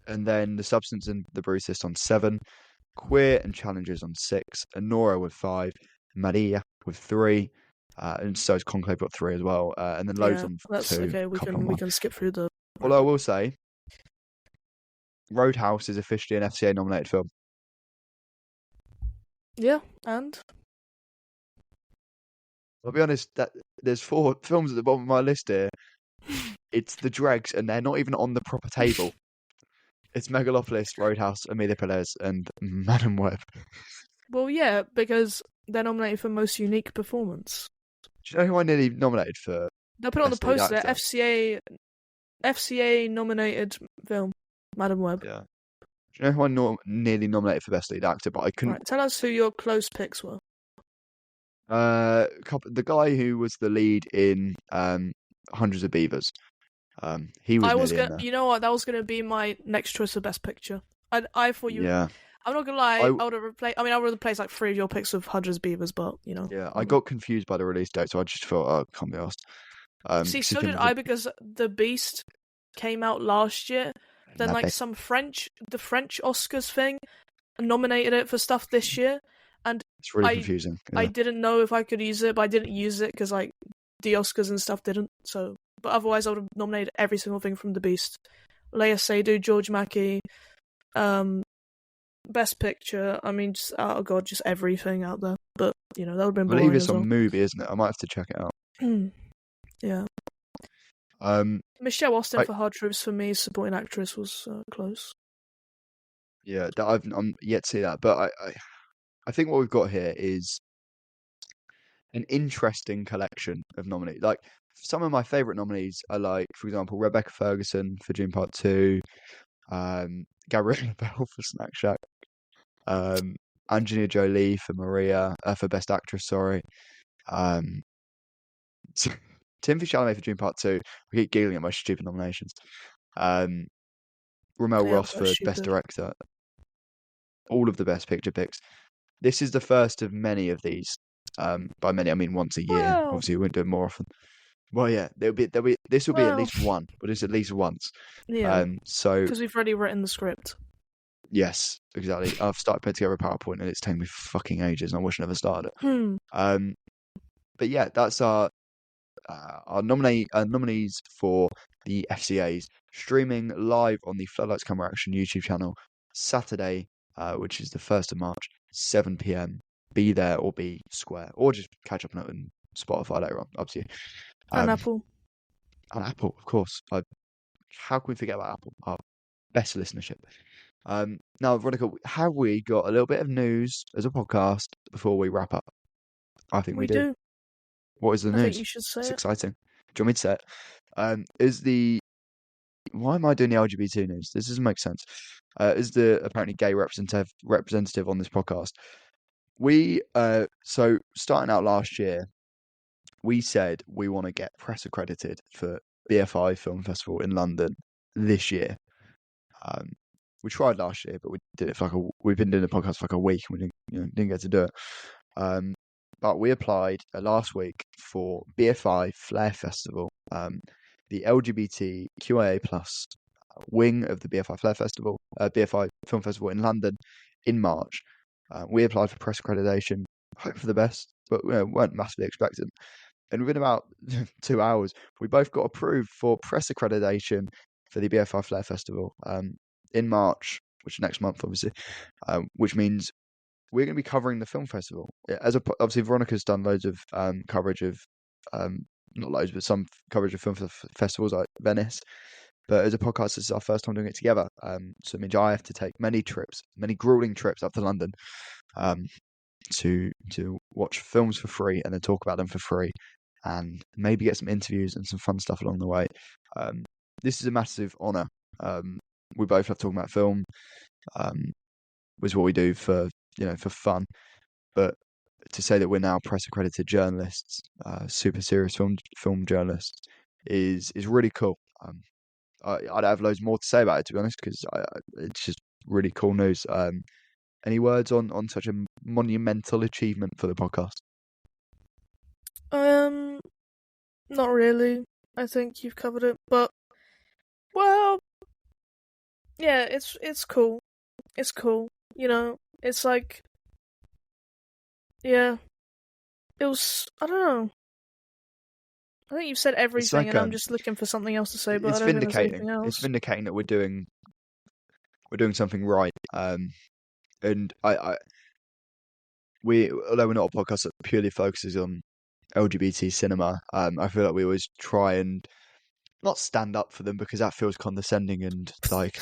and then The Substance and the Brutalist on 7, Queer and Challengers on 6, Anora with 5, Maria with 3, and so is Conclave got 3 as well, and then Loads on that's 2. okay. We can skip through the. Although I will say, Roadhouse is officially an FCA nominated film. Yeah, and I'll be honest, that there's 4 films at the bottom of my list here. It's the dregs, and they're not even on the proper table. It's Megalopolis, Roadhouse, Amelia Perez, and Madam Web. Well, yeah, because they're nominated for most unique performance. Do you know who I nearly nominated for? They'll put it on the Best Lead poster. Actor? FCA nominated film, Madam Web. Yeah. Do you know who I nearly nominated for Best Lead Actor, but I couldn't. Right, tell us who your close picks were. The guy who was the lead in Hundreds of Beavers. He was nearly in there. You know what? That was gonna be my next choice for Best Picture. I thought you. Yeah. I'm not gonna lie. I would have replaced. I mean, I would have replaced like 3 of your picks with Hundreds of Beavers, but you know. Yeah, I got confused by the release date, so I just thought, oh, can't be asked. See, so did I, because The Beast came out last year. Then like the French Oscars thing nominated it for stuff this year, and it's really confusing. Yeah. I didn't know if I could use it, but I didn't use it because like the Oscars and stuff didn't. So, but otherwise, I would have nominated every single thing from The Beast. Leia Seydoux, George Mackey, Best Picture. I mean, just just everything out there. But you know, that would have been boring. I believe it's on Movie, isn't it? I might have to check it out. Yeah. Michelle Austen for Hard Truths for me, supporting actress, was close. Yeah, I'm yet to see that, but I think what we've got here is an interesting collection of nominees. Like, some of my favourite nominees are, like, for example, Rebecca Ferguson for June Part 2, Gabriella Bell for Snack Shack, Angelina Jolie for Maria, for Best Actress, sorry. Timothy Chalamet for June Part 2. I keep giggling at my stupid nominations. Romel Ross for Best Director. All of the Best Picture picks. This is the first of many of these. By many, I mean once a year. Well, obviously, we won't do it more often. Well, yeah, this will be at least one, but it's at least once. Yeah. So because we've already written the script. Yes, exactly. I've started putting together a PowerPoint, and it's taken me fucking ages, and I wish I never started it. But yeah, that's our nominees for the FCAs, streaming live on the Floodlights Camera Action YouTube channel Saturday, which is the 1st of March, 7 p.m. Be there or be square, or just catch up on it on Spotify later on. Up to you. And Apple. And Apple, of course. How can we forget about Apple? Our best listenership. Now, Veronica, have we got a little bit of news as a podcast before we wrap up? I think we do. What is the news? I think you should say it's it. Exciting. Do you want me to say it? Why am I doing the LGBT news? This doesn't make sense. Is the apparently gay representative on this podcast? So starting out last year, we said we want to get press accredited for BFI Film Festival in London this year. We tried last year, but we did it for we've been doing the podcast for like a week, and we didn't get to do it. But we applied last week for BFI Flair Festival, the LGBTQIA+ wing of the BFI Flair Festival, BFI Film Festival in London in March. We applied for press accreditation, hope for the best, but we weren't massively expectant. And within about 2 hours, we both got approved for press accreditation for the BFI Flair Festival in March, which is next month, obviously, which means we're going to be covering the film festival. Obviously, Veronica's done loads of coverage of, not loads, but some coverage of film festivals like Venice. But as a podcast, this is our first time doing it together. So it means I have to take many grueling trips up to London to watch films for free and then talk about them for free, and maybe get some interviews and some fun stuff along the way. This is a massive honour. We both love talking about film, which is what we do for fun. But to say that we're now press accredited journalists, super serious film journalists, is really cool. I'd have loads more to say about it, to be honest, because it's just really cool news. Any words on such a monumental achievement for the podcast? Not really. I think you've covered it, but well, yeah, it's cool. It's cool. You know, it's like, yeah, it was. I don't know. I think you've said everything, and I'm just looking for something else to say, but I don't think there's anything else. It's vindicating that we're doing something right. And although we're not a podcast that purely focuses on LGBT cinema, I feel like we always try and not stand up for them, because that feels condescending and like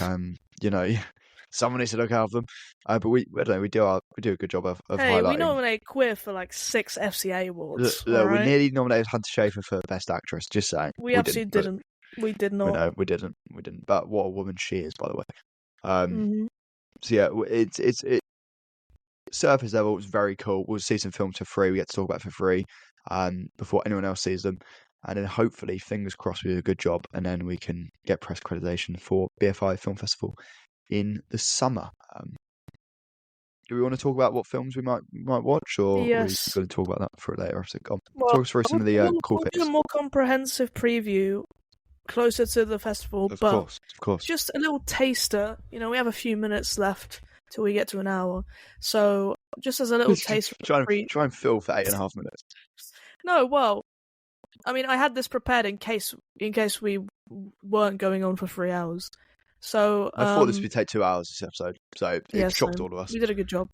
someone needs to look out for them. But we do a good job of highlighting. We nominate Queer for like 6 FCA awards. Look, we nearly nominated Hunter Schafer for Best Actress. Just saying, we absolutely didn't. We did not. No, we didn't. But what a woman she is, by the way. So yeah, it's surface level. It's very cool. We'll see some films for free. We get to talk about it for free, before anyone else sees them. And then hopefully, fingers crossed, we do a good job, and then we can get press accreditation for BFI Film Festival in the summer. Do we want to talk about what films we might watch, or yes, are we going to talk about that for a later episode? Talk us through some of the cool picks. We'll do a more comprehensive preview closer to the festival, of course. Just a little taster. You know, we have a few minutes left till we get to an hour, so just as a little taste. Try and fill for 8.5 minutes. No, well, I mean, I had this prepared in case we weren't going on for 3 hours. So I thought this would take 2 hours this episode, so it shocked all of us. We did a good job.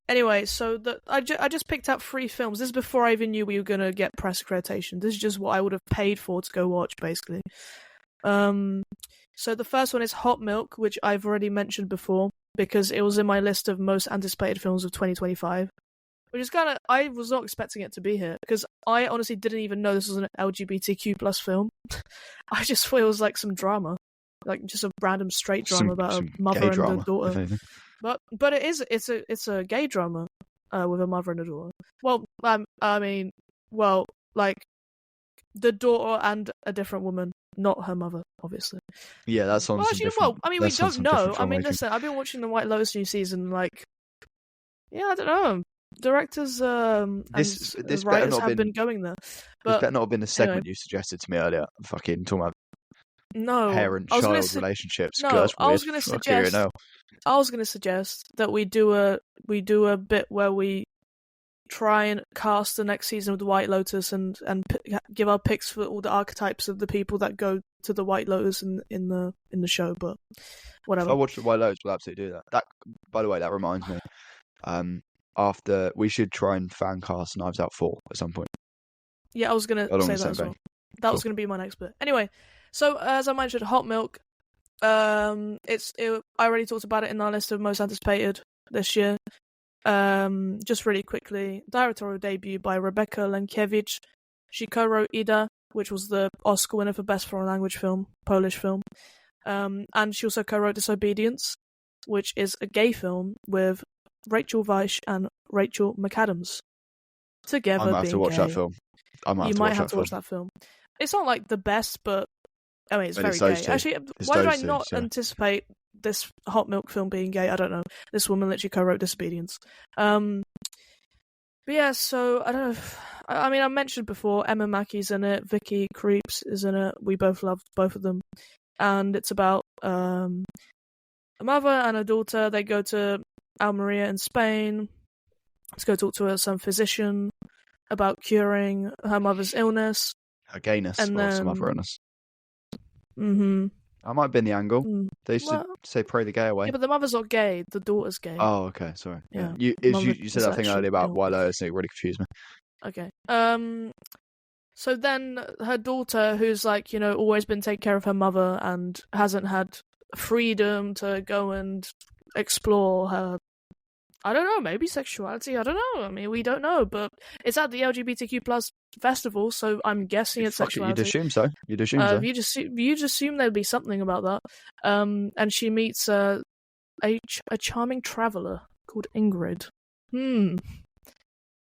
Anyway, so I just picked out 3 films. This is before I even knew we were gonna get press accreditation. This is just what I would have paid for to go watch, basically. So the first one is Hot Milk, which I've already mentioned before because it was in my list of most anticipated films of 2025. Which is kind of, I was not expecting it to be here, because I honestly didn't even know this was an LGBTQ plus film. I just thought it was like some drama, like just a random straight drama about a mother and a daughter. But it's a gay drama with a mother and a daughter. Well, I mean, like the daughter and a different woman, not her mother, obviously. Yeah, that's on. Well, actually, we don't know. I mean, listen, I've been watching the White Lotus new season, like, yeah, I don't know. Directors and writers have been going there. But this better not have been the segment you suggested to me earlier. Fucking talking about parent-child relationships. No, I was going to suggest that we do a bit where we try and cast the next season of the White Lotus and give our picks for all the archetypes of the people that go to the White Lotus in the show. But whatever. If I watched the White Lotus, we'll absolutely do that. That, by the way, that reminds me. After we should try and fan cast Knives Out 4 at some point. Yeah, I was going to say that as well. That was going to be my next bit. Anyway, so as I mentioned, Hot Milk. I already talked about it in our list of most anticipated this year. Just really quickly, directorial debut by Rebecca Lenkiewicz. She co-wrote Ida, which was the Oscar winner for Best Foreign Language Film, Polish film. And she also co-wrote Disobedience, which is a gay film with Rachel Weisz and Rachel McAdams together. I might have to watch that film. You might have to watch that film. It's not like the best, but I mean, it's very gay. Actually, why did I not anticipate this Hot Milk film being gay? I don't know. This woman literally co-wrote Disobedience. But yeah, so I don't know. I mean, I mentioned before, Emma Mackey's in it. Vicky Creeps is in it. We both love both of them, and it's about a mother and a daughter. They go to Almeria in Spain. Let's go talk to some physician about curing her mother's illness. Her gayness, and then some other illness. Mm-hmm. I might have been the angle. They used to say pray the gay away. Yeah, but the mother's not gay. The daughter's gay. Oh, okay. Sorry. Yeah. You said that thing earlier about White Lotus, and it really confused me. Okay. So then her daughter, who's like, always been taking care of her mother and hasn't had freedom to go and explore her, I don't know, maybe sexuality, I don't know. I mean, we don't know, but it's at the LGBTQ plus festival, so I'm guessing it's sexuality. You'd assume so. You'd assume there'd be something about that. And she meets a charming traveller called Ingrid.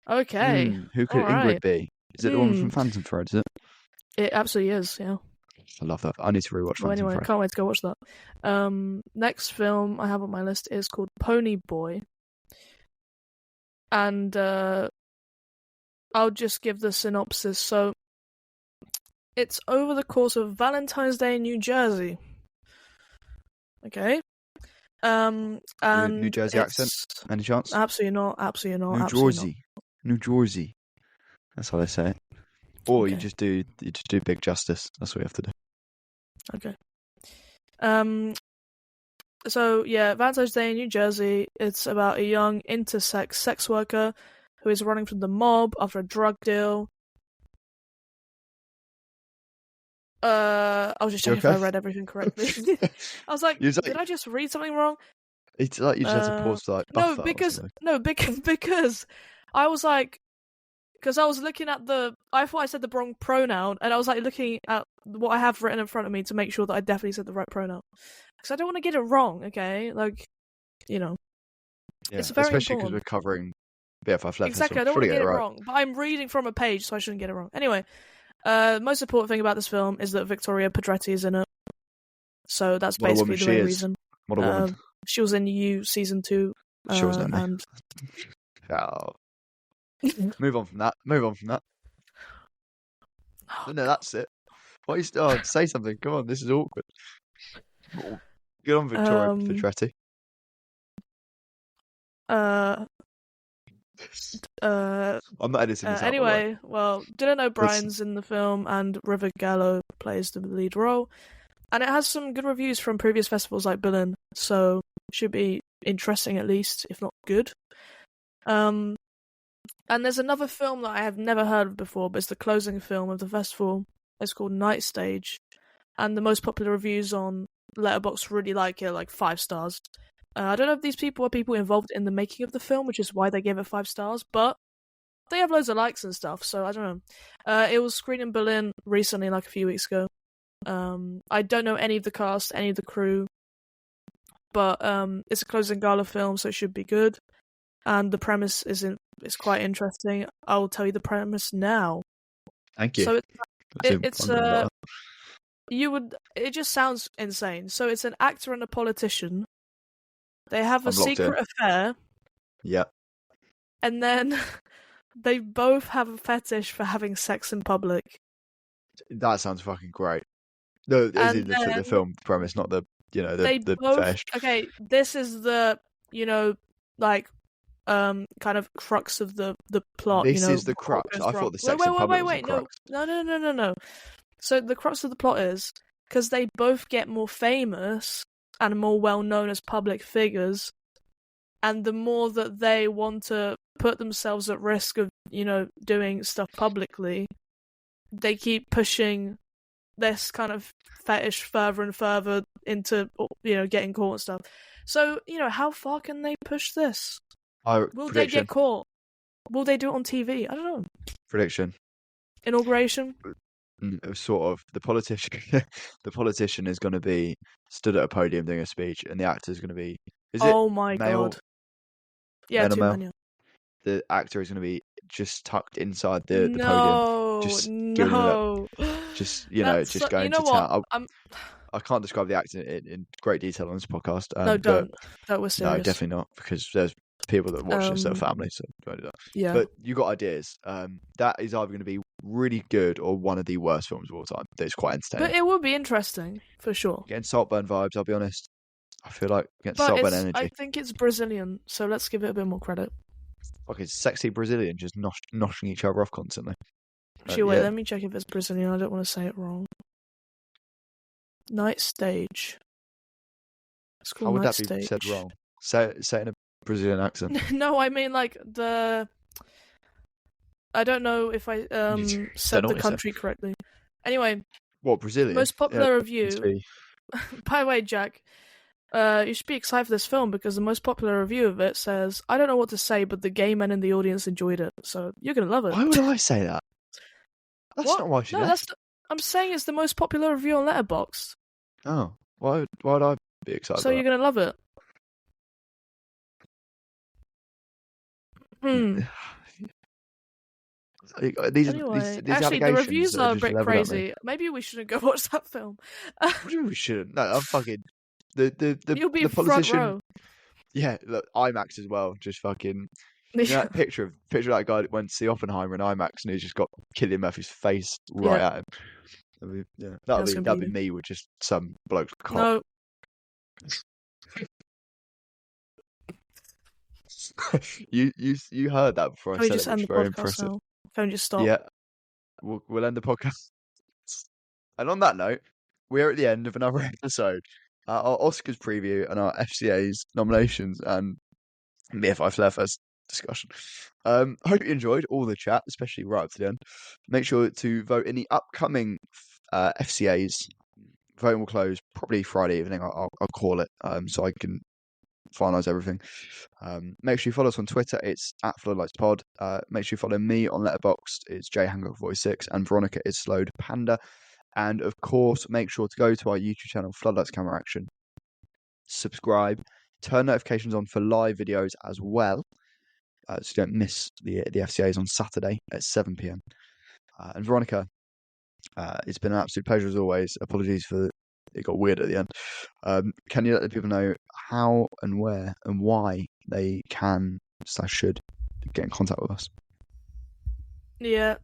Okay. Who could All Ingrid right. be? Is it the woman from Phantom Thread? Is it? It absolutely is. Yeah. I love that. I need to rewatch Well, Phantom anyway, Thread. can't wait to go watch that. Next film I have on my list is called Pony Boy, and I'll just give the synopsis. So, it's over the course of Valentine's Day in New Jersey. Okay. And New Jersey accent? Any chance? Absolutely not. Absolutely not. New absolutely Jersey. Not. New Jersey. That's how they say it. Or Okay. you just do Big Justice. That's what you have to do. Okay. So yeah, Valentine's Day in New Jersey. It's about a young intersex sex worker who is running from the mob after a drug deal. I was just checking if I read everything correctly. I was like, did I just read something wrong? It's like you just had to pause to like buff because I was like, because I was looking at I thought I said the wrong pronoun, and I was like looking at what I have written in front of me to make sure that I definitely said the right pronoun, because I don't want to get it wrong. Okay, like, you know, yeah, it's very especially important. because we're covering BFF Left. Exactly, I don't want to get it wrong, but I'm reading from a page, so I shouldn't get it wrong. Anyway, most important thing about this film is that Victoria Pedretti is in it, so that's basically the main reason. What a woman! She was in You season 2. She wasn't in and... Oh. Move on from that. Oh, no, that's it. Why are you still say something? Come on, this is awkward. Good on Victoria Pedretti. I'm not editing this out. Anyway, well, Dylan O'Brien's in the film, and River Gallo plays the lead role, and it has some good reviews from previous festivals like Berlin, so should be interesting at least, if not good. And there's another film that I have never heard of before, but it's the closing film of the festival. It's called Night Stage, and the most popular reviews on Letterboxd really like it, like 5 stars. I don't know if these people are people involved in the making of the film, which is why they gave it 5 stars, but they have loads of likes and stuff, so I don't know. It was screened in Berlin recently, like a few weeks ago. I don't know any of the cast, any of the crew, but it's a closing gala film, so it should be good. And the premise is quite interesting. I'll tell you the premise now. Thank you. So it just sounds insane. So it's an actor and a politician. They have a secret affair. Yeah. And then they both have a fetish for having sex in public. That sounds fucking great. No, the film premise, not the fetish. Okay, this is the like kind of crux of the plot. This is the crux. I thought the sex in public was the crux. No. So the crux of the plot is because they both get more famous and more well known as public figures, and the more that they want to put themselves at risk of doing stuff publicly, they keep pushing this kind of fetish further and further into getting caught and stuff. So how far can they push this? Will they get caught? Will they do it on TV? I don't know. Prediction. Inauguration? Sort of. The politician is going to be stood at a podium doing a speech, and the actor is going to be. Oh my god! Yeah, 2 men. Yeah. The actor is going to be just tucked inside the podium, just just going to town. I can't describe the actor in great detail on this podcast. No, don't. That was serious. No, definitely not, because there's people that watch this, their family, so don't do that. Yeah. But you got ideas. That is either going to be really good or one of the worst films of all time. It's quite entertaining. But it would be interesting, for sure. Getting Saltburn vibes, I'll be honest. I feel like getting Saltburn energy. I think it's Brazilian, so let's give it a bit more credit. Okay, sexy Brazilian just noshing each other off constantly. Actually, wait, let me check if it's Brazilian. I don't want to say it wrong. Night Stage. It's called How would Night that be Stage. said wrong? Say it in a Brazilian accent. No, I mean like the. I don't know if I said the country correctly. Anyway. What, Brazilian? Most popular review. By the way, Jack, you should be excited for this film because the most popular review of it says, "I don't know what to say, but the gay men in the audience enjoyed it, so you're gonna love it." Why would I say that? That's not why she left. I'm saying it's the most popular review on Letterboxd. Oh, why would I be excited? So you're gonna love it. These Anyway, these actually, the allegations reviews are are a just bit leveled at me. crazy. Maybe we shouldn't go watch that film. What do you mean we shouldn't? No, I'm fucking You'll be the front politician. row. Yeah, look, IMAX as well. Just fucking. You know Yeah. that picture of that guy that went to see Oppenheimer in IMAX and he's just got Cillian Murphy's face right at him. That'd be me with just some bloke's cock. No. you heard that before I said just it, end which is the very podcast impressive. now? Can we just stop? Yeah, we'll end the podcast. And on that note, we're at the end of another episode. Our Oscars preview and our FCA's nominations and BFI Flair Fest discussion. Hope you enjoyed all the chat, especially right up to the end. Make sure to vote in the upcoming FCA's. Voting will close probably Friday evening. I'll call it so I can finalise everything. Make sure you follow us on Twitter. It's @FloodlightsPod. Make sure you follow me on Letterboxd. It's JHancock46 and Weronika is Slowed Panda. And of course, make sure to go to our YouTube channel, Floodlights Camera Action. Subscribe. Turn notifications on for live videos as well, so you don't miss the FCAs on Saturday at 7 p.m. And Weronika, it's been an absolute pleasure as always. Apologies for it got weird at the end. Can you let the people know how and where and why they can / should get in contact with us? Yeah,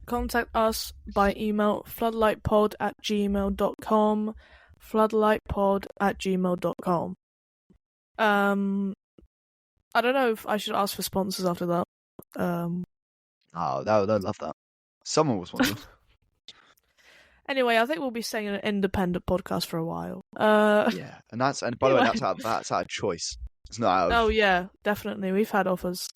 contact us by email, floodlightpod@gmail.com, floodlightpod@gmail.com. I don't know if I should ask for sponsors after that. Oh, they'd love that. Someone will sponsor us. Anyway, I think we'll be staying an independent podcast for a while. Yeah, and by the way, that's our choice. It's not ours. Oh yeah, definitely. We've had offers.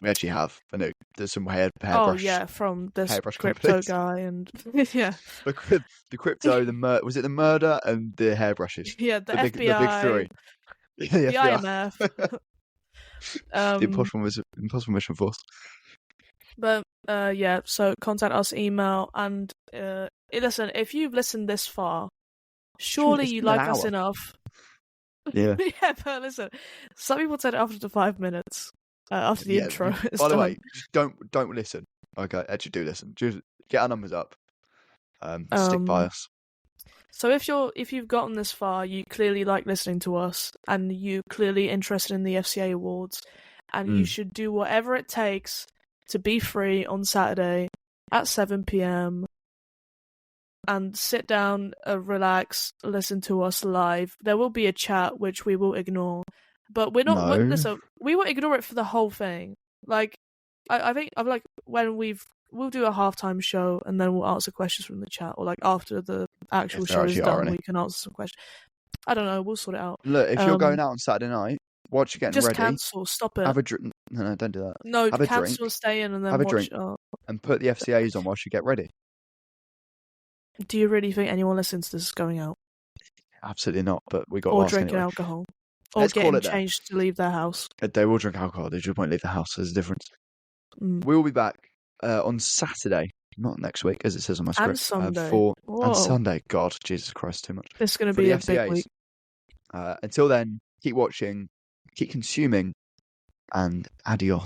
We actually have. I know there's some hairbrush. Oh yeah, from this crypto companies. guy and yeah. The crypto, was it the murder and the hairbrushes? Yeah, the FBI, the big three. The IMF. The Impossible Mission Force. But yeah, so contact us, email, and listen, if you've listened this far, surely you like us enough. Yeah. Yeah, but listen, some people said it after 5 minutes, after the intro. By the way, just don't listen. Okay, actually do listen. Just get our numbers up. Stick by us. So if you've gotten this far, you clearly like listening to us, and you clearly interested in the FCA awards, and you should do whatever it takes to be free on Saturday at 7 p.m. and sit down, relax, listen to us live. There will be a chat which we will ignore, but we're not. Listen, we won't ignore it for the whole thing. Like, I think I'm like when we'll do a halftime show and then we'll answer questions from the chat, or like after the actual show is done, we can answer some questions. I don't know. We'll sort it out. Look, if you're going out on Saturday night, watch you getting just ready. Just cancel. Stop it. Have a drink. No, don't do that. No, have cancel. A drink, stay in, and then have watch. A drink, and put the FCAs on whilst you get ready. Do you really think anyone listens to this is going out? Absolutely not. But we got or to ask drinking anyway. alcohol, or getting changed to leave their house. They will drink alcohol. They just won't leave the house. There's a difference. We will be back on Saturday, not next week, as it says on my script. And Sunday. And Sunday. God, Jesus Christ, too much. This is going to be a big week. Until then, keep watching, keep consuming, and adios.